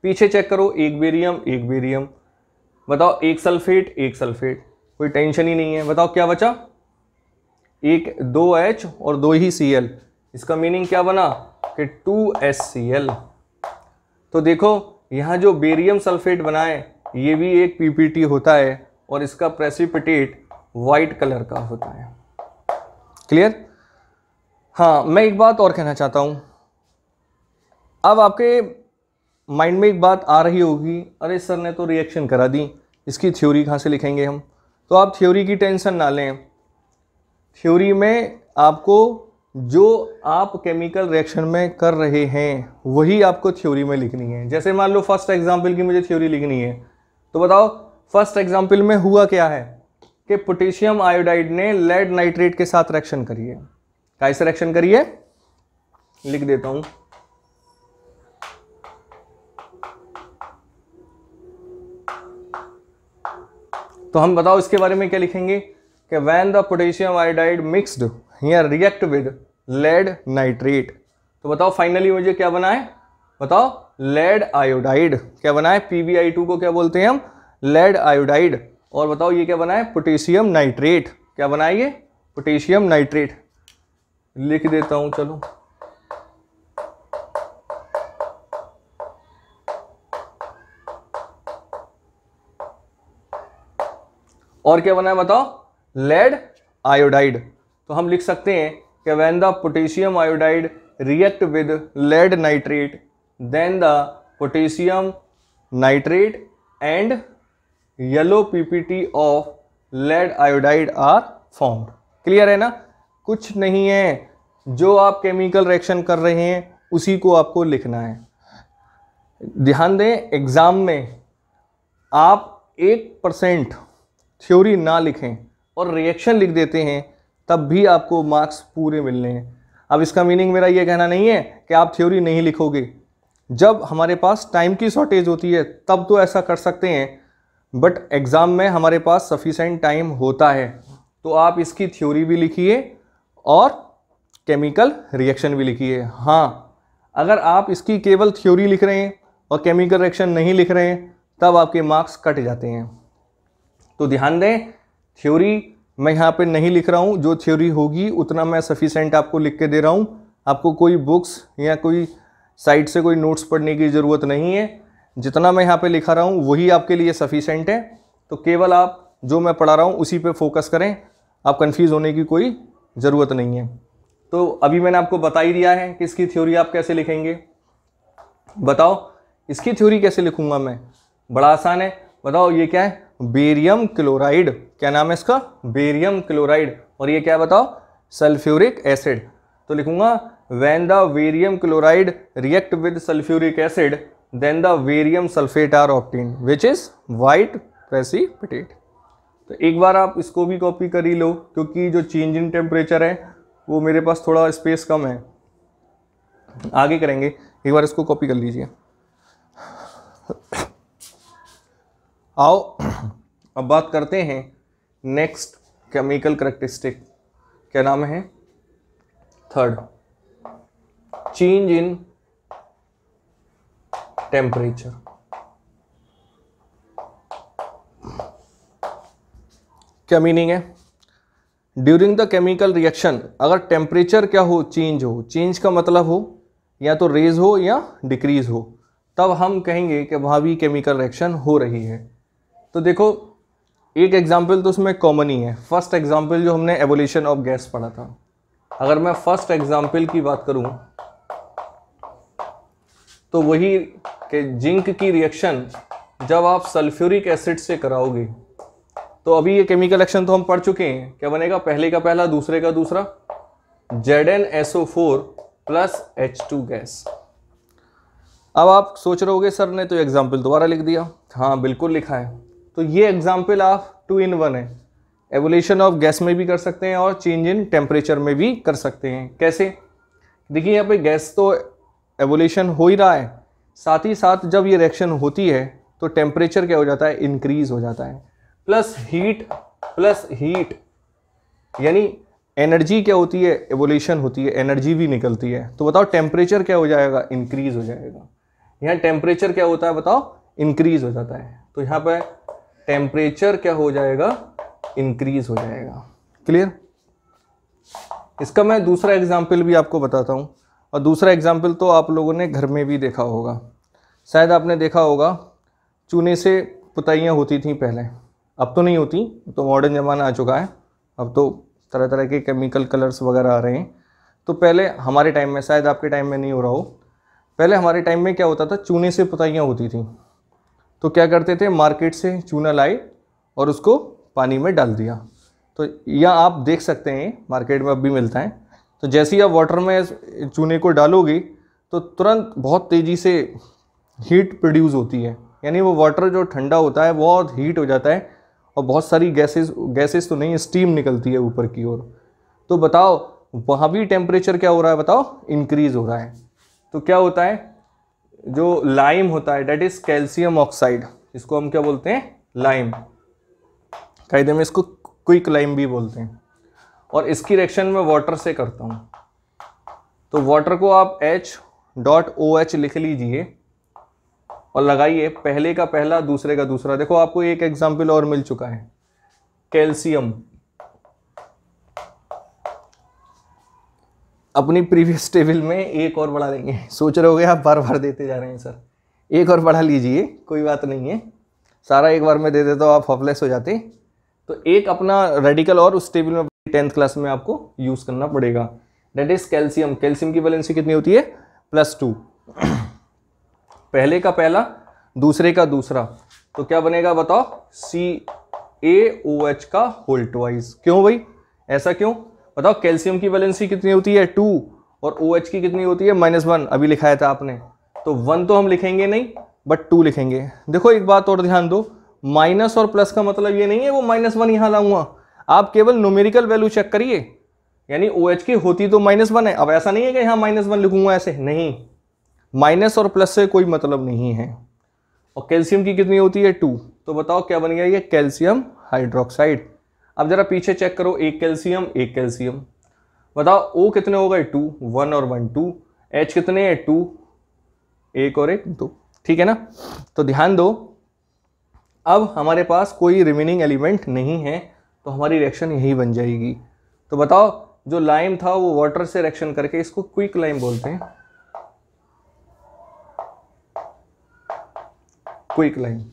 पीछे चेक करो, एक बेरियम, बताओ एक सल्फेट, कोई टेंशन ही नहीं है। बताओ क्या बचा, 2H और 2 ही Cl। इसका मीनिंग क्या बना कि 2HCl। तो देखो यहाँ जो बेरियम सल्फेट बना है ये भी एक PPT होता है और इसका प्रेसिपिटेट वाइट कलर का होता है। क्लियर? हाँ, मैं एक बात और कहना चाहता हूँ। अब आपके माइंड में एक बात आ रही होगी, अरे सर ने तो रिएक्शन करा दी, इसकी थ्योरी कहाँ से लिखेंगे हम। तो आप थ्योरी की टेंशन ना लें। थ्योरी में आपको जो आप केमिकल रिएक्शन में कर रहे हैं वही आपको थ्योरी में लिखनी है। जैसे मान लो फर्स्ट एग्जाम्पल की मुझे थ्योरी लिखनी है, तो बताओ फर्स्ट एग्जाम्पल में हुआ क्या है कि पोटेशियम आयोडाइड ने लेड नाइट्रेट के साथ रिएक्शन करी है। कैसे रिएक्शन करी है लिख देता हूं। तो हम बताओ इसके बारे में क्या लिखेंगे कि when the potassium iodide mixed या रिएक्ट विद लेड नाइट्रेट। तो बताओ फाइनली मुझे क्या बना है, बताओ लेड आयोडाइड। क्या बना है, PbI2 को क्या बोलते हैं हम, लेड आयोडाइड। और बताओ ये क्या बना है, पोटेशियम नाइट्रेट। क्या बना है ये, पोटेशियम नाइट्रेट। लिख देता हूं चलो। और क्या बना है बताओ, लेड आयोडाइड। तो हम लिख सकते हैं कि when the potassium iodide react with lead nitrate then the potassium nitrate and yellow PPT of lead iodide are formed. Clear है ना? कुछ नहीं है, जो आप केमिकल रिएक्शन कर रहे हैं उसी को आपको लिखना है। ध्यान दें, एग्जाम में आप 1% थ्योरी ना लिखें और रिएक्शन लिख देते हैं तब भी आपको मार्क्स पूरे मिलने हैं। अब इसका मीनिंग मेरा ये कहना नहीं है कि आप थ्योरी नहीं लिखोगे। जब हमारे पास टाइम की शॉर्टेज होती है तब तो ऐसा कर सकते हैं, बट एग्ज़ाम में हमारे पास सफिशेंट टाइम होता है। तो आप इसकी थ्योरी भी लिखिए और केमिकल रिएक्शन भी लिखिए। हाँ, अगर आप इसकी केवल थ्योरी लिख रहे हैं और केमिकल रिएक्शन नहीं लिख रहे हैं तब आपके मार्क्स कट जाते हैं। तो ध्यान दें, थ्योरी मैं यहाँ पे नहीं लिख रहा हूँ, जो थ्योरी होगी उतना मैं सफिशेंट आपको लिख के दे रहा हूँ। आपको कोई बुक्स या कोई साइट से कोई नोट्स पढ़ने की ज़रूरत नहीं है। जितना मैं यहाँ पे लिखा रहा हूँ वही आपके लिए सफिशेंट है। तो केवल आप जो मैं पढ़ा रहा हूँ उसी पे फोकस करें, आप कंफ्यूज होने की कोई ज़रूरत नहीं है। तो अभी मैंने आपको बता ही दिया है कि इसकी थ्योरी आप कैसे लिखेंगे। बताओ इसकी थ्योरी कैसे लिखूंगा मैं, बड़ा आसान है। बताओ ये क्या है, बेरियम क्लोराइड। क्या नाम है इसका, बेरियम क्लोराइड। और ये क्या है बताओ, सल्फ्यूरिक एसिड। तो लिखूंगा when the barium chloride react with sulphuric acid then the barium sulphate are obtained which is white precipitate. तो एक बार आप इसको भी कॉपी कर ही लो, क्योंकि जो चेंज इन टेम्परेचर है वो मेरे पास थोड़ा स्पेस कम है, आगे करेंगे। एक बार इसको कॉपी कर लीजिए। आओ अब बात करते हैं नेक्स्ट केमिकल करैक्टरिस्टिक। क्या नाम है, थर्ड, चेंज इन टेम्परेचर। क्या मीनिंग है, ड्यूरिंग द केमिकल रिएक्शन अगर टेम्परेचर क्या हो, चेंज हो। चेंज का मतलब हो या तो रेज हो या डिक्रीज हो, तब हम कहेंगे कि वहाँ भी केमिकल रिएक्शन हो रही है। तो देखो एक एग्जाम्पल तो उसमें कॉमन ही है। फर्स्ट एग्जाम्पल जो हमने एवोल्यूशन ऑफ गैस पढ़ा था, अगर मैं फर्स्ट एग्जाम्पल की बात करूं तो वही कि जिंक की रिएक्शन जब आप सल्फ्यूरिक एसिड से कराओगे, तो अभी ये केमिकल रिएक्शन तो हम पढ़ चुके हैं। क्या बनेगा, पहले का पहला दूसरे का दूसरा, ZnSO4 प्लस H2 गैस। अब आप सोच रहे होगे सर ने तो एग्जाम्पल दोबारा लिख दिया। हाँ बिल्कुल लिखा है। तो ये एग्जाम्पल आप 2 in 1 है। एवोल्यूशन ऑफ गैस में भी कर सकते हैं और चेंज इन टेम्परेचर में भी कर सकते हैं। कैसे? देखिए यहाँ पे गैस तो एवोल्यूशन हो ही रहा है, साथ ही साथ जब ये रिएक्शन होती है तो टेम्परेचर क्या हो जाता है, इंक्रीज हो जाता है। प्लस हीट यानी एनर्जी क्या होती है, एवोल्यूशन होती है, एनर्जी भी निकलती है। तो बताओ टेम्परेचर क्या हो जाएगा, इंक्रीज हो जाएगा। यहाँ टेम्परेचर क्या होता है बताओ, इंक्रीज हो जाता है। तो यहाँ पर टेम्परेचर क्या हो जाएगा, इंक्रीज हो जाएगा। क्लियर? इसका मैं दूसरा एग्जाम्पल भी आपको बताता हूँ, और दूसरा एग्जाम्पल तो आप लोगों ने घर में भी देखा होगा। शायद आपने देखा होगा चूने से पुताइयाँ होती थी पहले, अब तो नहीं होती, तो मॉडर्न ज़माना आ चुका है, अब तो तरह तरह के केमिकल कलर्स वगैरह आ रहे हैं। तो पहले हमारे टाइम में, शायद आपके टाइम में नहीं हो रहा हो, पहले हमारे टाइम में क्या होता था, चूने से पुताइयाँ होती थी। तो क्या करते थे, मार्केट से चूना लाए और उसको पानी में डाल दिया। तो यह आप देख सकते हैं मार्केट में अब भी मिलता है। तो जैसे ही आप वाटर में चूने को डालोगे तो तुरंत बहुत तेज़ी से हीट प्रोड्यूस होती है, यानी वो वाटर जो ठंडा होता है बहुत हीट हो जाता है और बहुत सारी गैसेस तो नहीं, स्टीम निकलती है ऊपर की ओर। तो बताओ वहाँ भी टेम्परेचर क्या हो रहा है बताओ, इंक्रीज हो रहा है। तो क्या होता है, जो लाइम होता है डेट इज कैल्शियम ऑक्साइड, इसको हम क्या बोलते हैं, लाइम। कायदे में इसको क्विक लाइम भी बोलते हैं। और इसकी रिएक्शन मैं वाटर से करता हूँ। तो वाटर को आप H.OH लिख लीजिए और लगाइए, पहले का पहला दूसरे का दूसरा। देखो आपको एक एग्जाम्पल और मिल चुका है, कैल्शियम। अपनी प्रीवियस टेबल में एक और बढ़ा देंगे। सोच रहे होगे आप बार बार देते जा रहे हैं सर, एक और बढ़ा लीजिए, कोई बात नहीं है, सारा एक बार में दे देता तो आप हॉपलेस हो जाते। तो एक अपना रेडिकल और उस टेबल में 10th क्लास में आपको यूज करना पड़ेगा, डेट इज कैल्शियम। कैल्शियम की वैलेंसी कितनी होती है, +2। पहले का पहला दूसरे का दूसरा, तो क्या बनेगा बताओ, CaOH का होल ट्वाइस। क्यों भाई, ऐसा क्यों बताओ? कैल्शियम की वैलेंसी कितनी होती है, 2, और OH की कितनी होती है, -1। अभी लिखाया था आपने, तो 1 तो हम लिखेंगे नहीं बट 2 लिखेंगे। देखो एक बात और ध्यान दो, माइनस और प्लस का मतलब ये नहीं है वो -1 यहां लाऊंगा, आप केवल न्यूमेरिकल वैल्यू चेक करिए। यानी OH की होती तो -1 है, अब ऐसा नहीं है कि यहाँ -1 लिखूंगा, ऐसे नहीं, माइनस और प्लस से कोई मतलब नहीं है। और कैल्शियम की कितनी होती है, 2। तो बताओ क्या बन गया, ये कैल्शियम हाइड्रोक्साइड। अब जरा पीछे चेक करो, एक कैल्शियम, बताओ O कितने हो गए, 2, 1 और 1 2, H कितने हैं, 2, 1 और 1 2, ठीक है ना। तो ध्यान दो, अब हमारे पास कोई रिमेनिंग एलिमेंट नहीं है, तो हमारी रिएक्शन यही बन जाएगी। तो बताओ जो लाइम था वो वाटर से रिएक्शन करके, इसको क्विक लाइम बोलते हैं, क्विक लाइम।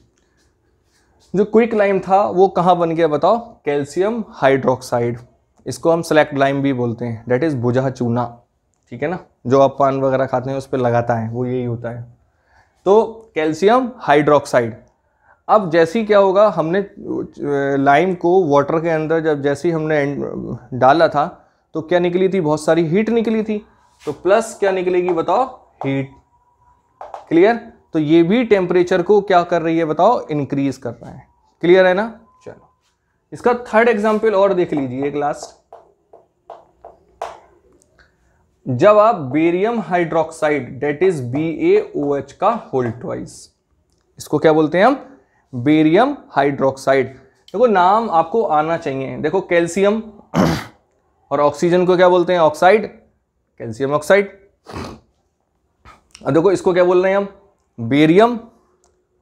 जो क्विक लाइम था वो कहाँ बन गया बताओ, कैल्शियम हाइड्रोक्साइड। इसको हम सेलेक्ट लाइम भी बोलते हैं, डेट इज भुजा चूना, ठीक है ना, जो आप पान वगैरह खाते हैं उस पर लगाता है, वो यही होता है। तो कैल्शियम हाइड्रोक्साइड। अब जैसे ही क्या होगा, हमने लाइम को वाटर के अंदर जब जैसे ही हमने डाला था तो क्या निकली थी, बहुत सारी हीट निकली थी। तो प्लस क्या निकलेगी बताओ, हीट। क्लियर? तो ये भी टेम्परेचर को क्या कर रही है बताओ, इंक्रीज कर रहा है। क्लियर है ना। चलो इसका थर्ड एग्जांपल और देख लीजिए, एक लास्ट। जब आप barium hydroxide that is BaOH का होल ट्वाइस, इसको क्या बोलते हैं हम, बेरियम हाइड्रोक्साइड। देखो नाम आपको आना चाहिए। देखो कैल्शियम और ऑक्सीजन को क्या बोलते हैं, ऑक्साइड, कैल्शियम ऑक्साइड। अब देखो इसको क्या बोल रहे हैं हम, बेरियम,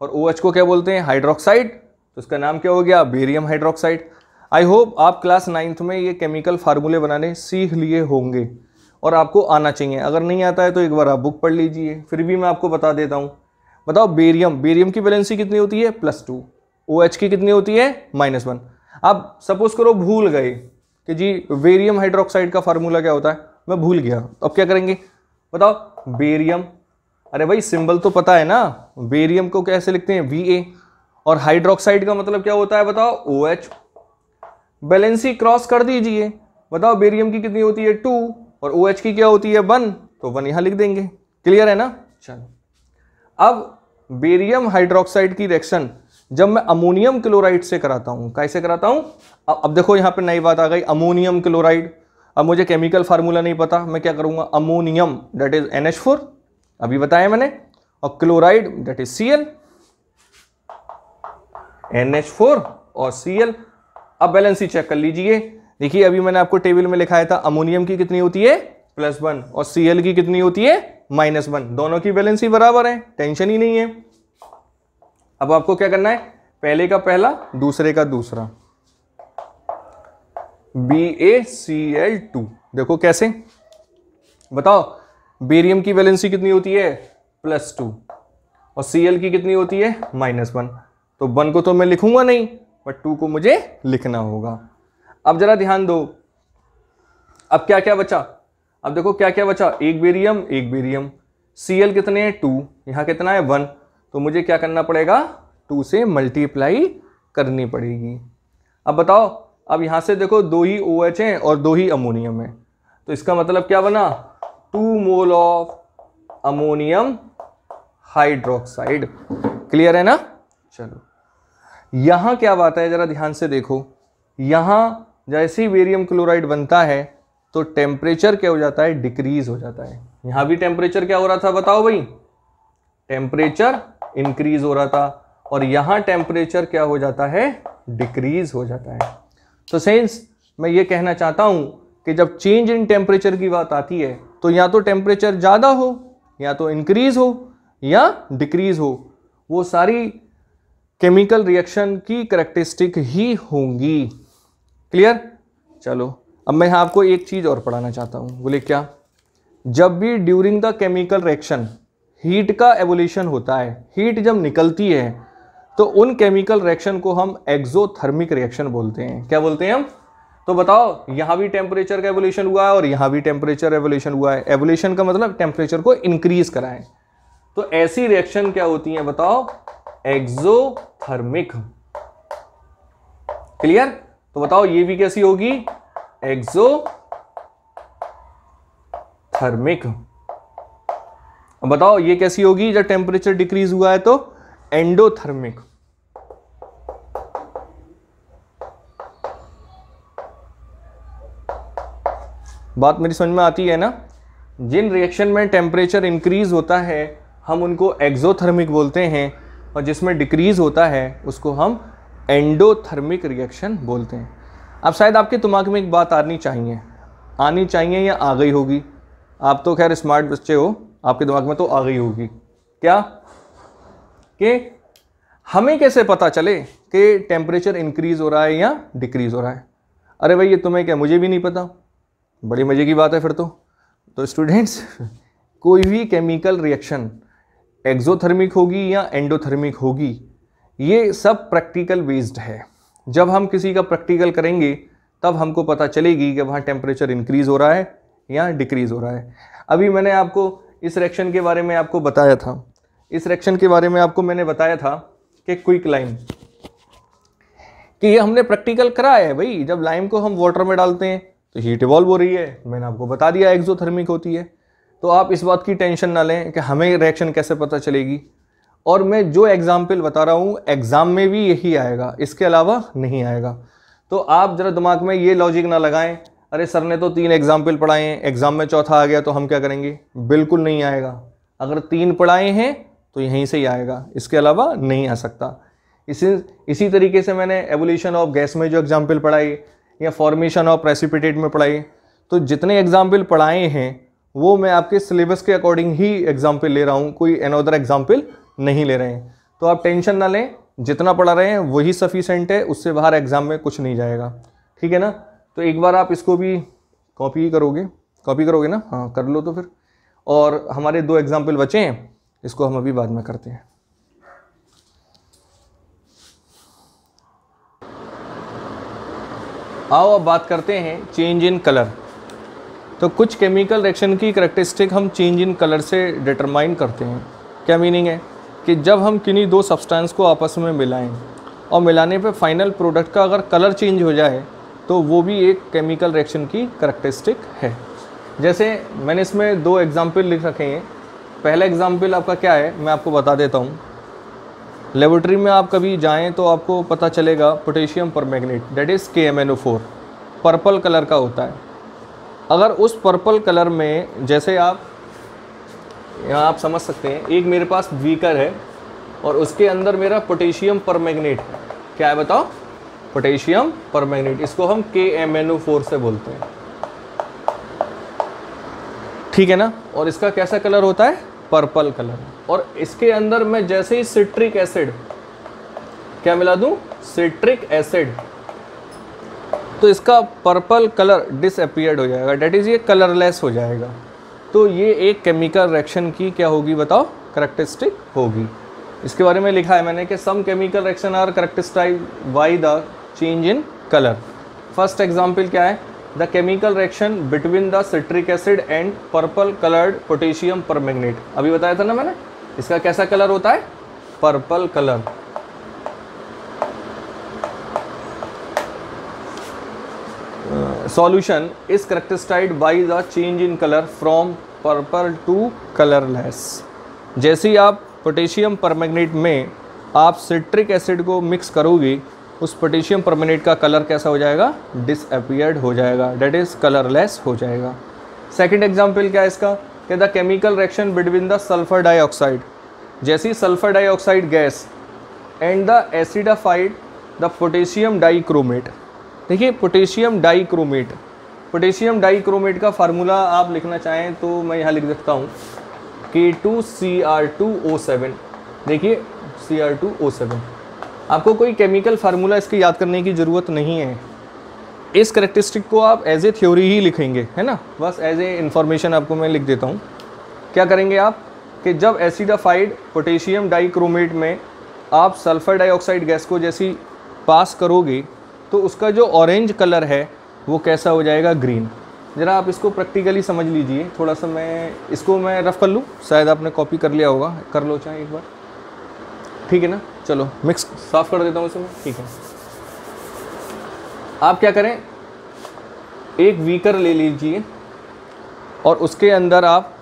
और OH को क्या बोलते हैं, हाइड्रोक्साइड। तो इसका नाम क्या हो गया, बेरियम हाइड्रोक्साइड। आई होप आप क्लास 9th में ये केमिकल फार्मूले बनाने सीख लिए होंगे और आपको आना चाहिए। अगर नहीं आता है तो एक बार आप बुक पढ़ लीजिए, फिर भी मैं आपको बता देता हूँ। बताओ बेरियम की वैलेंसी कितनी होती है, +2। OH की कितनी होती है, -1। अब सपोज करो भूल गए कि जी बेरियम हाइड्रोक्साइड का फार्मूला क्या होता है, मैं भूल गया, अब क्या करेंगे बताओ, बेरियम, अरे भाई सिंबल तो पता है ना, बेरियम को कैसे लिखते हैं, Va, और हाइड्रोक्साइड का मतलब क्या होता है बताओ, OH। बैलेंसी क्रॉस कर दीजिए, बताओ बेरियम की कितनी होती है, 2, और OH की क्या होती है, 1, तो 1 यहां लिख देंगे। क्लियर है ना। चलो अब बेरियम हाइड्रोक्साइड की रिएक्शन जब मैं अमोनियम क्लोराइड से कराता हूं, कैसे कराता हूं, अब देखो यहाँ पे नई बात आ गई, अमोनियम क्लोराइड। अब मुझे केमिकल फार्मूला नहीं पता, मैं क्या करूँगा, अमोनियम दैट इज NH4 अभी बताया मैंने, और chloride that is Cl, NH4 और Cl। अब बैलेंस ही चेक कर लीजिए। देखिए अभी मैंने आपको टेबल में लिखाया था अमोनियम की कितनी होती है +1 और Cl की कितनी होती है -1, दोनों की बैलेंस ही बराबर है, टेंशन ही नहीं है। अब आपको क्या करना है, पहले का पहला दूसरे का दूसरा, BaCl2। देखो कैसे, बताओ बेरियम की वैलेंसी कितनी होती है +2 और Cl की कितनी होती है -1। तो 1 को तो मैं लिखूंगा नहीं, बट 2 को मुझे लिखना होगा। अब जरा ध्यान दो, अब क्या क्या बचा, अब देखो क्या क्या बचा, एक बेरियम, Cl कितने हैं 2, यहां कितना है 1, तो मुझे क्या करना पड़ेगा 2 से मल्टीप्लाई करनी पड़ेगी। अब बताओ, अब यहां से देखो 2 ही OH हैं और 2 ही अमोनियम है, तो इसका मतलब क्या बना 2 mole of ammonium hydroxide. Clear है ना। चलो यहां क्या बात है, जरा ध्यान से देखो, यहां जैसे ही बेरियम क्लोराइड बनता है तो टेम्परेचर क्या हो जाता है, डिक्रीज हो जाता है। यहां भी टेम्परेचर क्या हो रहा था, बताओ भाई, टेम्परेचर इंक्रीज हो रहा था, और यहां टेम्परेचर क्या हो जाता है, डिक्रीज हो जाता है। तो सेंस मैं ये कहना चाहता हूं कि जब चेंज इन टेम्परेचर की बात आती है तो या तो टेम्परेचर ज़्यादा हो, या तो इंक्रीज हो, या डिक्रीज हो, वो सारी केमिकल रिएक्शन की कैरेक्टरिस्टिक ही होंगी। क्लियर। चलो अब मैं आपको एक चीज़ और पढ़ाना चाहता हूँ, बोले क्या, जब भी during the chemical reaction heat का एवोल्यूशन होता है, हीट जब निकलती है तो उन केमिकल रिएक्शन को हम एक्सोथर्मिक रिएक्शन बोलते हैं। क्या बोलते हैं हम, तो बताओ यहां भी टेम्परेचर का एवोल्यूशन हुआ है और यहां भी टेम्परेचर एवोल्यूशन हुआ है। एवोल्यूशन का मतलब टेम्परेचर को इंक्रीज कराएं, तो ऐसी रिएक्शन क्या होती है बताओ, एक्सोथर्मिक। क्लियर। तो बताओ ये भी कैसी होगी, एक्सोथर्मिक। अब बताओ ये कैसी होगी, जब टेम्परेचर डिक्रीज हुआ है तो एंडोथर्मिक। बात मेरी समझ में आती है ना। जिन रिएक्शन में टेम्परेचर इंक्रीज होता है हम उनको एक्सोथर्मिक बोलते हैं, और जिसमें डिक्रीज होता है उसको हम एंडोथर्मिक रिएक्शन बोलते हैं। अब शायद आपके दिमाग में एक बात आनी चाहिए या आ गई होगी, आप तो खैर स्मार्ट बच्चे हो, आपके दिमाग में तो आ गई होगी, क्या कि हमें कैसे पता चले कि टेम्परेचर इंक्रीज हो रहा है या डिक्रीज हो रहा है। अरे भाई ये तुम्हें क्या, मुझे भी नहीं पता, बड़ी मजे की बात है फिर तो स्टूडेंट्स कोई भी केमिकल रिएक्शन एक्सोथर्मिक होगी या एंडोथर्मिक होगी, ये सब प्रैक्टिकल बेस्ड है। जब हम किसी का प्रैक्टिकल करेंगे तब हमको पता चलेगी कि वहाँ टेम्परेचर इंक्रीज हो रहा है या डिक्रीज हो रहा है। अभी मैंने आपको इस रिएक्शन के बारे में आपको बताया था, इस रिएक्शन के बारे में आपको मैंने बताया था कि क्विक लाइम, कि ये हमने प्रैक्टिकल कराया है भाई। जब लाइम को हम वाटर में डालते हैं तो हीट इवॉल्व हो रही है, मैंने आपको बता दिया एक्सोथर्मिक होती है। तो आप इस बात की टेंशन ना लें कि हमें रिएक्शन कैसे पता चलेगी, और मैं जो एग्जाम्पल बता रहा हूँ एग्जाम में भी यही आएगा, इसके अलावा नहीं आएगा। तो आप जरा दिमाग में ये लॉजिक ना लगाएं, अरे सर ने तो 3 एग्जाम्पल पढ़ाए हैं, एग्जाम में चौथा आ गया तो हम क्या करेंगे, बिल्कुल नहीं आएगा। अगर 3 पढ़ाए हैं तो यहीं से ही आएगा, इसके अलावा नहीं आ सकता। इसी तरीके से मैंने एवोल्यूशन ऑफ गैस में जो एग्जाम्पल पढ़ाई या फॉर्मेशन ऑफ प्रेसिपिटेट में पढ़ाई, तो जितने एग्जाम्पल पढ़ाए हैं वो मैं आपके सिलेबस के अकॉर्डिंग ही एग्जाम्पल ले रहा हूँ, कोई अनदर एग्जाम्पल नहीं ले रहे हैं। तो आप टेंशन ना लें, जितना पढ़ा रहे हैं वही सफिशेंट है, उससे बाहर एग्जाम में कुछ नहीं जाएगा। ठीक है ना। तो एक बार आप इसको भी कॉपी करोगे ना, हाँ कर लो तो फिर। और हमारे 2 एग्जाम्पल बचे हैं, इसको हम अभी बाद में करते हैं। आओ अब बात करते हैं चेंज इन कलर। तो कुछ केमिकल रिएक्शन की कैरेक्टरिस्टिक हम चेंज इन कलर से डिटरमाइन करते हैं। क्या मीनिंग है कि जब हम किन्हीं 2 सब्सटेंस को आपस में मिलाएं और मिलाने पे फाइनल प्रोडक्ट का अगर कलर चेंज हो जाए तो वो भी एक केमिकल रिएक्शन की कैरेक्टरिस्टिक है। जैसे मैंने इसमें 2 एग्जाम्पल लिख रखे हैं। पहला एग्जाम्पल आपका क्या है मैं आपको बता देता हूँ। लेबोरेटरी में आप कभी जाएं तो आपको पता चलेगा potassium permanganate that is KMnO4 purple colour का होता है। अगर उस पर्पल कलर में जैसे आप यहाँ आप समझ सकते हैं, एक मेरे पास बीकर है और उसके अंदर मेरा पोटेशियम परमैंगनेट है। क्या है बताओ? पोटेशियम परमैंगनेट, इसको हम KMnO4 से बोलते हैं, ठीक है ना। और इसका कैसा कलर होता है? Purple colour. और इसके अंदर मैं जैसे ही सिट्रिक एसिड क्या मिला दूं? सिट्रिक एसिड, तो इसका पर्पल कलर डिसअपीयर्ड हो जाएगा, डेट इज ये कलरलेस हो जाएगा। तो ये एक केमिकल रिएक्शन की क्या होगी बताओ? कैरेक्टरिस्टिक होगी। इसके बारे में लिखा है मैंने कि some chemical reaction are characterized by the change in colour. First example क्या है? The chemical reaction between the citric acid and purple coloured potassium permanganate. अभी बताया था ना मैंने, इसका कैसा कलर होता है? Purple colour. Solution is characterized by the change in color from purple to colorless। जैसे ही आप पोटेशियम परमैंगनेट में आप सिट्रिक एसिड को मिक्स करोगे, उस पोटेशियम परमैंगनेट का कलर कैसा हो जाएगा? डिसअपीयर्ड हो जाएगा, डेट इज कलरलेस हो जाएगा। सेकंड एग्जांपल क्या है इसका? कि the chemical reaction between the sulphur dioxide, जैसे ही sulphur dioxide gas and the acidified the potassium dichromate. देखिए पोटेशियम डाइक्रोमेट, पोटेशियम डाइक्रोमेट का फार्मूला आप लिखना चाहें तो मैं यहाँ लिख सकता हूँ K2Cr2O7। देखिए Cr2O7, आपको कोई केमिकल फार्मूला इसकी याद करने की ज़रूरत नहीं है। इस करेक्टरिस्टिक को आप एज ए थ्योरी ही लिखेंगे, है ना, बस एज ए इंफॉर्मेशन आपको मैं लिख देता हूँ। क्या करेंगे आप कि जब एसिडिफाइड पोटेशियम डाइक्रोमेट में आप सल्फर डाइऑक्साइड गैस को जैसी पास करोगे तो उसका जो ऑरेंज कलर है वो कैसा हो जाएगा? ग्रीन। ज़रा आप इसको प्रैक्टिकली समझ लीजिए, थोड़ा सा मैं इसको मैं रफ कर लूँ, शायद आपने कॉपी कर लिया होगा, कर लो चाहे एक बार, ठीक है ना। चलो मिक्स साफ़ कर देता हूँ इसमें, ठीक है। आप क्या करें, एक बीकर ले लीजिए और उसके अंदर आप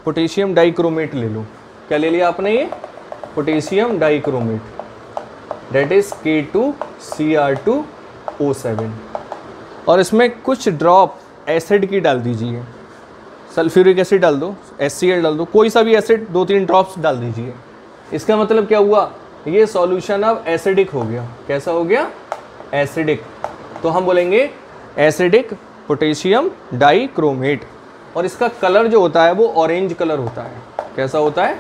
पोटेशियम डाइक्रोमेट ले लो। क्या ले लिया आपने? ये potassium dichromate, that is K2Cr2O7, और इसमें कुछ ड्रॉप एसिड की डाल दीजिए। सल्फ्यूरिक एसिड डाल दो, HCl डाल दो, कोई सा भी एसिड 2-3 ड्रॉप्स डाल दीजिए। इसका मतलब क्या हुआ? ये सॉल्यूशन अब एसिडिक हो गया। कैसा हो गया? एसिडिक। तो हम बोलेंगे एसिडिक पोटेशियम डाइक्रोमेट, और इसका कलर जो होता है वो ऑरेंज कलर होता है। कैसा होता है?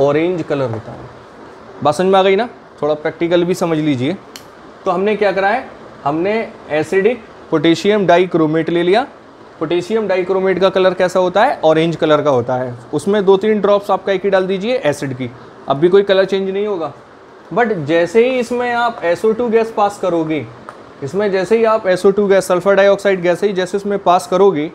ऑरेंज कलर होता है। बात समझ में आ गई ना? थोड़ा प्रैक्टिकल भी समझ लीजिए। तो हमने क्या करा है? हमने एसिडिक पोटेशियम डाइक्रोमेट ले लिया। पोटेशियम डाइक्रोमेट का कलर कैसा होता है? ऑरेंज कलर का होता है। उसमें 2-3 ड्रॉप्स आप क्या की डाल दीजिए? एसिड की। अब भी कोई कलर चेंज नहीं होगा, बट जैसे ही इसमें आप SO2 गैस पास करोगे, इसमें जैसे ही आप SO2 gas, sulphur dioxide gas ही जैसे इसमें पास करोगे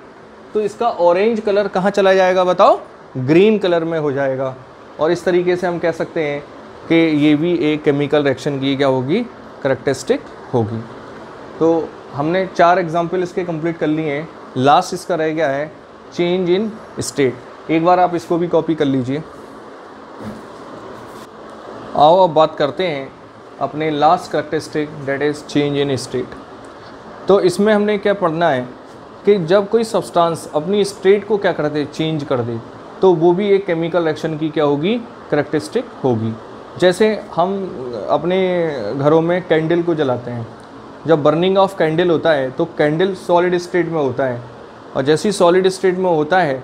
तो इसका ऑरेंज कलर कहाँ चला जाएगा बताओ? ग्रीन कलर में हो जाएगा। और इस तरीके से हम कह सकते हैं कि ये भी एक केमिकल रिएक्शन की क्या होगी? कैरेक्टरिस्टिक होगी। तो हमने 4 एग्जाम्पल इसके कंप्लीट कर लिए हैं। लास्ट इसका रह गया है चेंज इन स्टेट। एक बार आप इसको भी कॉपी कर लीजिए। आओ अब बात करते हैं अपने last characteristic, that is change in state. तो इसमें हमने क्या पढ़ना है कि जब कोई सब्सटेंस अपनी स्टेट को क्या कर दे? चेंज कर दे, तो वो भी एक केमिकल रिएक्शन की क्या होगी? कैरेक्टरिस्टिक होगी। जैसे हम अपने घरों में कैंडल को जलाते हैं, जब बर्निंग ऑफ कैंडल होता है तो कैंडल सॉलिड स्टेट में होता है, और जैसे ही सॉलिड स्टेट में होता है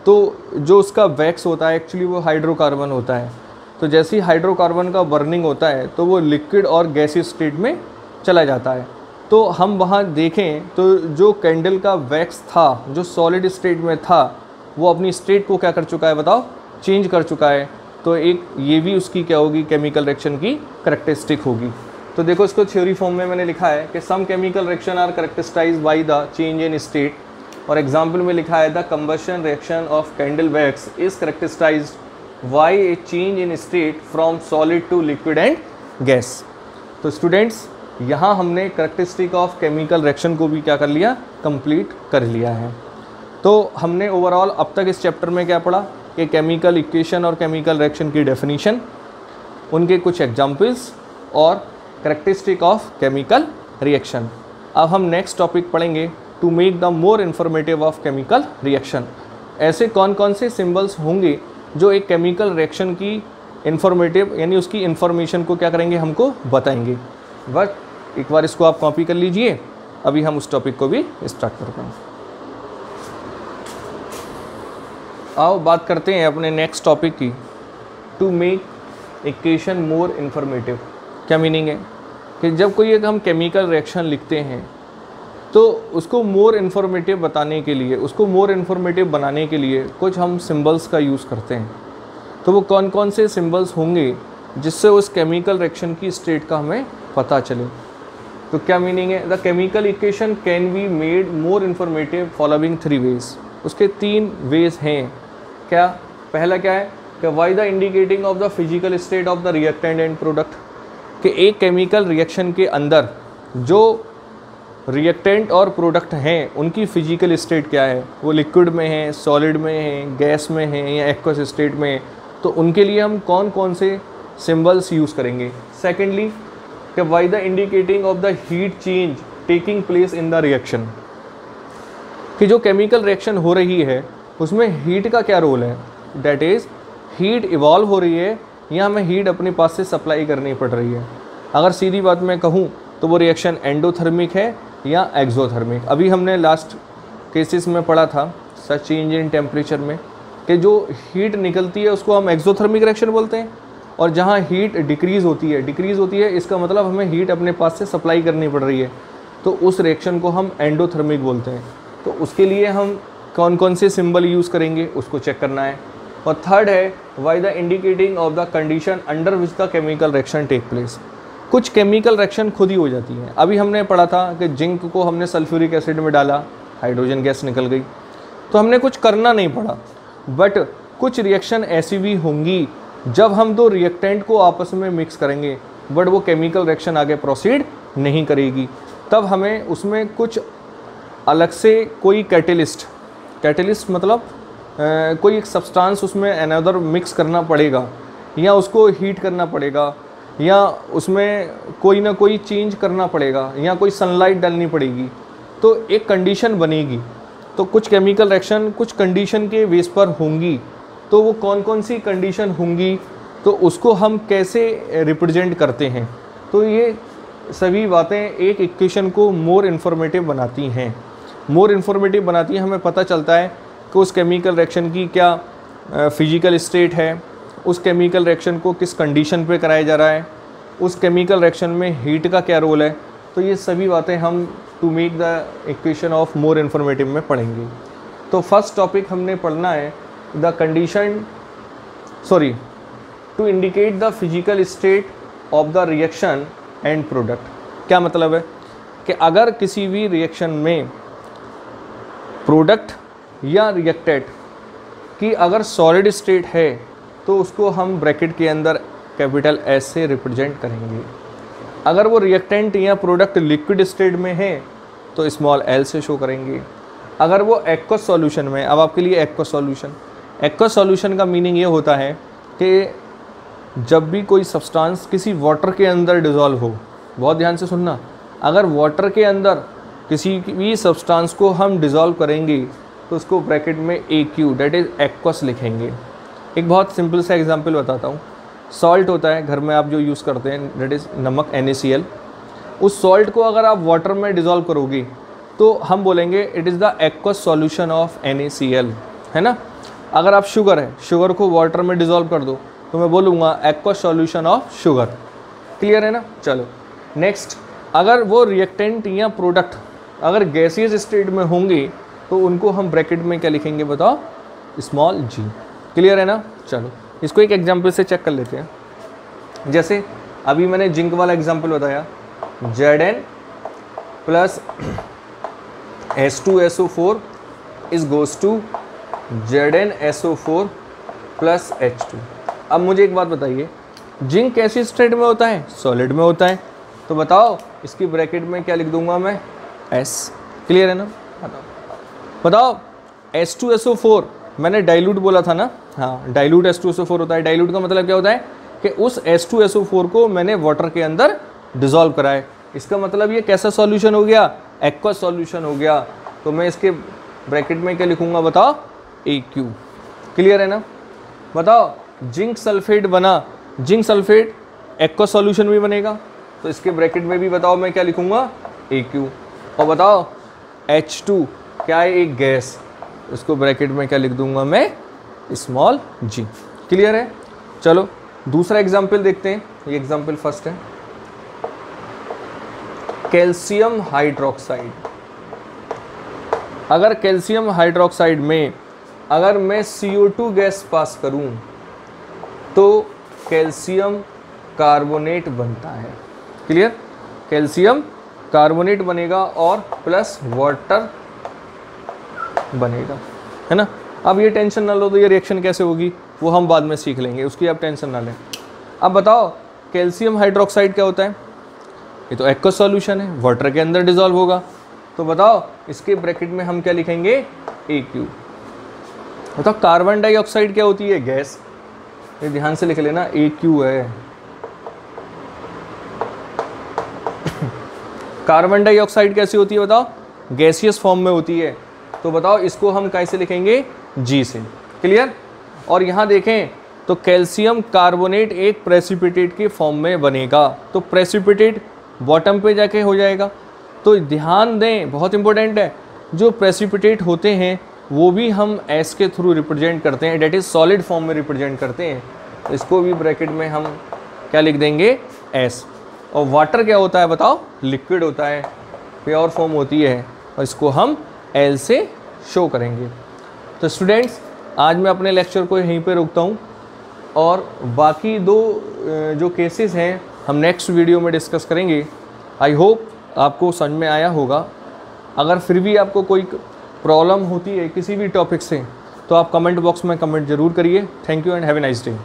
तो जो उसका वैक्स होता है एक्चुअली वो हाइड्रोकार्बन होता है। तो जैसे ही हाइड्रोकार्बन का बर्निंग होता है तो वो लिक्विड और गैसीय स्टेट में चला जाता है। तो हम वहाँ देखें तो जो कैंडल का वैक्स था, जो सॉलिड स्टेट में था, वो अपनी स्टेट को क्या कर चुका है बताओ? चेंज कर चुका है। तो एक ये भी उसकी क्या होगी? केमिकल रिएक्शन की कैरेक्टरिस्टिक होगी। तो देखो इसको थ्योरी फॉर्म में मैंने लिखा है कि some chemical reaction are characterized by the change in state, और एग्जांपल में लिखा है the combustion reaction of candle wax is characterized by a change in state from solid to liquid and gas. तो स्टूडेंट्स यहाँ हमने characteristic of chemical reaction को भी क्या कर लिया? कंप्लीट कर लिया है। तो हमने ओवरऑल अब तक इस चैप्टर में क्या पढ़ा कि केमिकल इक्वेशन और केमिकल रिएक्शन की डेफिनेशन, उनके कुछ एग्जाम्पल्स और कैरेक्टरिस्टिक ऑफ केमिकल रिएक्शन। अब हम नेक्स्ट टॉपिक पढ़ेंगे to make the more informative of chemical reaction. ऐसे कौन कौन से सिंबल्स होंगे जो एक केमिकल रिएक्शन की इन्फॉर्मेटिव यानी उसकी इन्फॉर्मेशन को क्या करेंगे, हमको बताएंगे। बट एक बार इसको आप कॉपी कर लीजिए, अभी हम उस टॉपिक को भी स्टार्ट करते हैं। आओ बात करते हैं अपने नेक्स्ट टॉपिक की, to make equation more informative. क्या मीनिंग है कि जब कोई एक हम केमिकल रिएक्शन लिखते हैं तो उसको मोर इन्फॉर्मेटिव बताने के लिए, उसको मोर इन्फॉर्मेटिव बनाने के लिए कुछ हम सिंबल्स का यूज़ करते हैं। तो वो कौन कौन से सिंबल्स होंगे जिससे उस केमिकल रिएक्शन की स्टेट का हमें पता चले। तो क्या मीनिंग है, the chemical equation can be made more informative following 3 ways. उसके 3 वेज हैं। क्या पहला क्या है कि by the indicating of the physical state of the reactant and product, कि एक केमिकल रिएक्शन के अंदर जो रिएक्टेंट और प्रोडक्ट हैं उनकी फिजिकल स्टेट क्या है, वो लिक्विड में है, सॉलिड में है, गैस में है या एक्वस स्टेट में है, तो उनके लिए हम कौन कौन से सिंबल्स यूज़ करेंगे। सेकेंडली कि by the indicating of the heat change taking place in the reaction, कि जो केमिकल रिएक्शन हो रही है उसमें हीट का क्या रोल है, डैट इज़ हीट इवॉल्व हो रही है या हमें हीट अपने पास से सप्लाई करनी पड़ रही है। अगर सीधी बात में कहूँ तो वो रिएक्शन एंडोथर्मिक है या एक्सोथर्मिक। अभी हमने लास्ट केसेस में पढ़ा था सच चेंज इन टेम्परेचर में कि जो हीट निकलती है उसको हम एक्सोथर्मिक रिएक्शन बोलते हैं, और जहाँ हीट डिक्रीज़ होती है इसका मतलब हमें हीट अपने पास से सप्लाई करनी पड़ रही है, तो उस रिएक्शन को हम एंडोथर्मिक बोलते हैं। तो उसके लिए हम कौन कौन से सिंबल यूज़ करेंगे उसको चेक करना है। और थर्ड है by the indicating of the condition under which the chemical reaction take place. कुछ केमिकल रिएक्शन खुद ही हो जाती हैं। अभी हमने पढ़ा था कि जिंक को हमने सल्फ्यूरिक एसिड में डाला, हाइड्रोजन गैस निकल गई, तो हमने कुछ करना नहीं पड़ा। बट कुछ रिएक्शन ऐसी भी होंगी जब हम 2 रिएक्टेंट को आपस में मिक्स करेंगे बट वो केमिकल रिएक्शन आगे प्रोसीड नहीं करेगी, तब हमें उसमें कुछ अलग से कोई कैटेलिस्ट मतलब कोई एक सब्सटेंस उसमें अनदर मिक्स करना पड़ेगा या उसको हीट करना पड़ेगा या उसमें कोई ना कोई चेंज करना पड़ेगा या कोई सनलाइट डालनी पड़ेगी, तो एक कंडीशन बनेगी। तो कुछ केमिकल रिएक्शन कुछ कंडीशन के बेस पर होंगी, तो वो कौन कौन सी कंडीशन होंगी, तो उसको हम कैसे रिप्रेजेंट करते हैं। तो ये सभी बातें एक इक्वेशन को मोर इन्फॉर्मेटिव बनाती हैं। मोर इन्फॉर्मेटिव बनाती हैं, हमें पता चलता है कि उस केमिकल रिएक्शन की क्या फिजिकल स्टेट है, उस केमिकल रिएक्शन को किस कंडीशन पे कराया जा रहा है, उस केमिकल रिएक्शन में हीट का क्या रोल है। तो ये सभी बातें हम to make the equation of more informative में पढ़ेंगे। तो फर्स्ट टॉपिक हमने पढ़ना है the condition to indicate the physical state of the reaction and product. क्या मतलब है कि अगर किसी भी रिएक्शन में प्रोडक्ट या रिएक्टेंट की अगर सॉलिड स्टेट है तो उसको हम ब्रैकेट के अंदर कैपिटल एस से रिप्रेजेंट करेंगे। अगर वो रिएक्टेंट या प्रोडक्ट लिक्विड स्टेट में है तो स्मॉल एल से शो करेंगे। अगर वो एक्वस सॉल्यूशन में, अब आपके लिए एक्वस सॉल्यूशन का मीनिंग ये होता है कि जब भी कोई सब्सटेंस किसी वाटर के अंदर डिज़ोल्व हो, बहुत ध्यान से सुनना, अगर वाटर के अंदर किसी भी सब्सटेंस को हम डिज़ोल्व करेंगे तो उसको ब्रैकेट में AQ डेट इज़ एक्वस लिखेंगे। एक बहुत सिंपल सा एग्जांपल बताता हूँ। सॉल्ट होता है घर में आप जो यूज़ करते हैं, डेट इज़ नमक NaCl। उस सॉल्ट को अगर आप वाटर में डिज़ोल्व करोगे तो हम बोलेंगे it is the aqueous solution of NaCl, है ना। अगर आप शुगर को वाटर में डिज़ोल्व कर दो तो मैं बोलूँगा aqueous solution of sugar. Clear है ना। चलो नेक्स्ट, अगर वो रिएक्टेंट या प्रोडक्ट अगर गैसियस स्टेट में होंगे तो उनको हम ब्रैकेट में क्या लिखेंगे बताओ, स्मॉल g। क्लियर है ना। चलो इसको एक एग्जांपल से चेक कर लेते हैं। जैसे अभी मैंने जिंक वाला एग्जांपल बताया, Zn plus H2SO4 is goes to ZnSO4 plus H2। अब मुझे एक बात बताइए, जिंक कैसी स्टेट में होता है, सॉलिड में होता है, तो बताओ इसकी ब्रैकेट में क्या लिख दूंगा मैं, S। क्लियर है ना। बताओ H2SO4 मैंने डाइल्यूट बोला था ना, हाँ डाइल्यूट H2SO4 होता है। डाइल्यूट का मतलब क्या होता है कि उस H2SO4 को मैंने वाटर के अंदर डिसॉल्व करा है। इसका मतलब ये कैसा सॉल्यूशन हो गया, एक्वस सॉल्यूशन हो गया। तो मैं इसके ब्रैकेट में क्या लिखूंगा बताओ, AQ। क्लियर है ना। बताओ जिंक सल्फेट बना, जिंक सल्फेट एक्वस सॉल्यूशन भी बनेगा, तो इसके ब्रैकेट में भी बताओ मैं क्या लिखूंगा, AQ। और बताओ H2 क्या है, एक गैस, इसको ब्रैकेट में क्या लिख दूंगा मैं, स्मॉल g। क्लियर है। चलो दूसरा एग्जाम्पल देखते हैं। ये एग्जाम्पल फर्स्ट है, कैल्शियम हाइड्रोक्साइड। अगर कैल्शियम हाइड्रोक्साइड में अगर मैं CO2 गैस पास करूं तो कैल्शियम कार्बोनेट बनता है। क्लियर, कैल्शियम कार्बोनेट बनेगा और प्लस वाटर बनेगा, है ना। अब ये टेंशन ना लो, तो ये रिएक्शन कैसे होगी वो हम बाद में सीख लेंगे, उसकी आप टेंशन ना लें। अब बताओ कैल्शियम हाइड्रोक्साइड क्या होता है, ये तो एक्वस सॉल्यूशन है, वाटर के अंदर डिसॉल्व होगा। तो बताओ इसके ब्रैकेट में हम क्या लिखेंगे, AQ। बताओ कार्बन डाइऑक्साइड क्या होती है, गैस, ये ध्यान से लिख लेना, AQ है। कार्बन डाइऑक्साइड कैसी होती है बताओ, गैसियस फॉर्म में होती है, तो बताओ इसको हम कैसे लिखेंगे, G से। क्लियर। और यहाँ देखें तो कैल्शियम कार्बोनेट एक प्रेसिपिटेट के फॉर्म में बनेगा, तो प्रेसिपिटेट बॉटम पे जाके हो जाएगा। तो ध्यान दें, बहुत इंपॉर्टेंट है, जो प्रेसिपिटेट होते हैं वो भी हम S के थ्रू रिप्रेजेंट करते हैं, डेट इज सॉलिड फॉर्म में रिप्रेजेंट करते हैं। तो इसको भी ब्रैकेट में हम क्या लिख देंगे, S। और वाटर क्या होता है बताओ, लिक्विड होता है, प्योर फॉर्म होती है, और इसको हम L से शो करेंगे। तो स्टूडेंट्स आज मैं अपने लेक्चर को यहीं पे रोकता हूँ, और बाकी दो जो केसेस हैं हम नेक्स्ट वीडियो में डिस्कस करेंगे। आई होप आपको समझ में आया होगा। अगर फिर भी आपको कोई प्रॉब्लम होती है किसी भी टॉपिक से, तो आप कमेंट बॉक्स में कमेंट ज़रूर करिए। Thank you and have a nice day.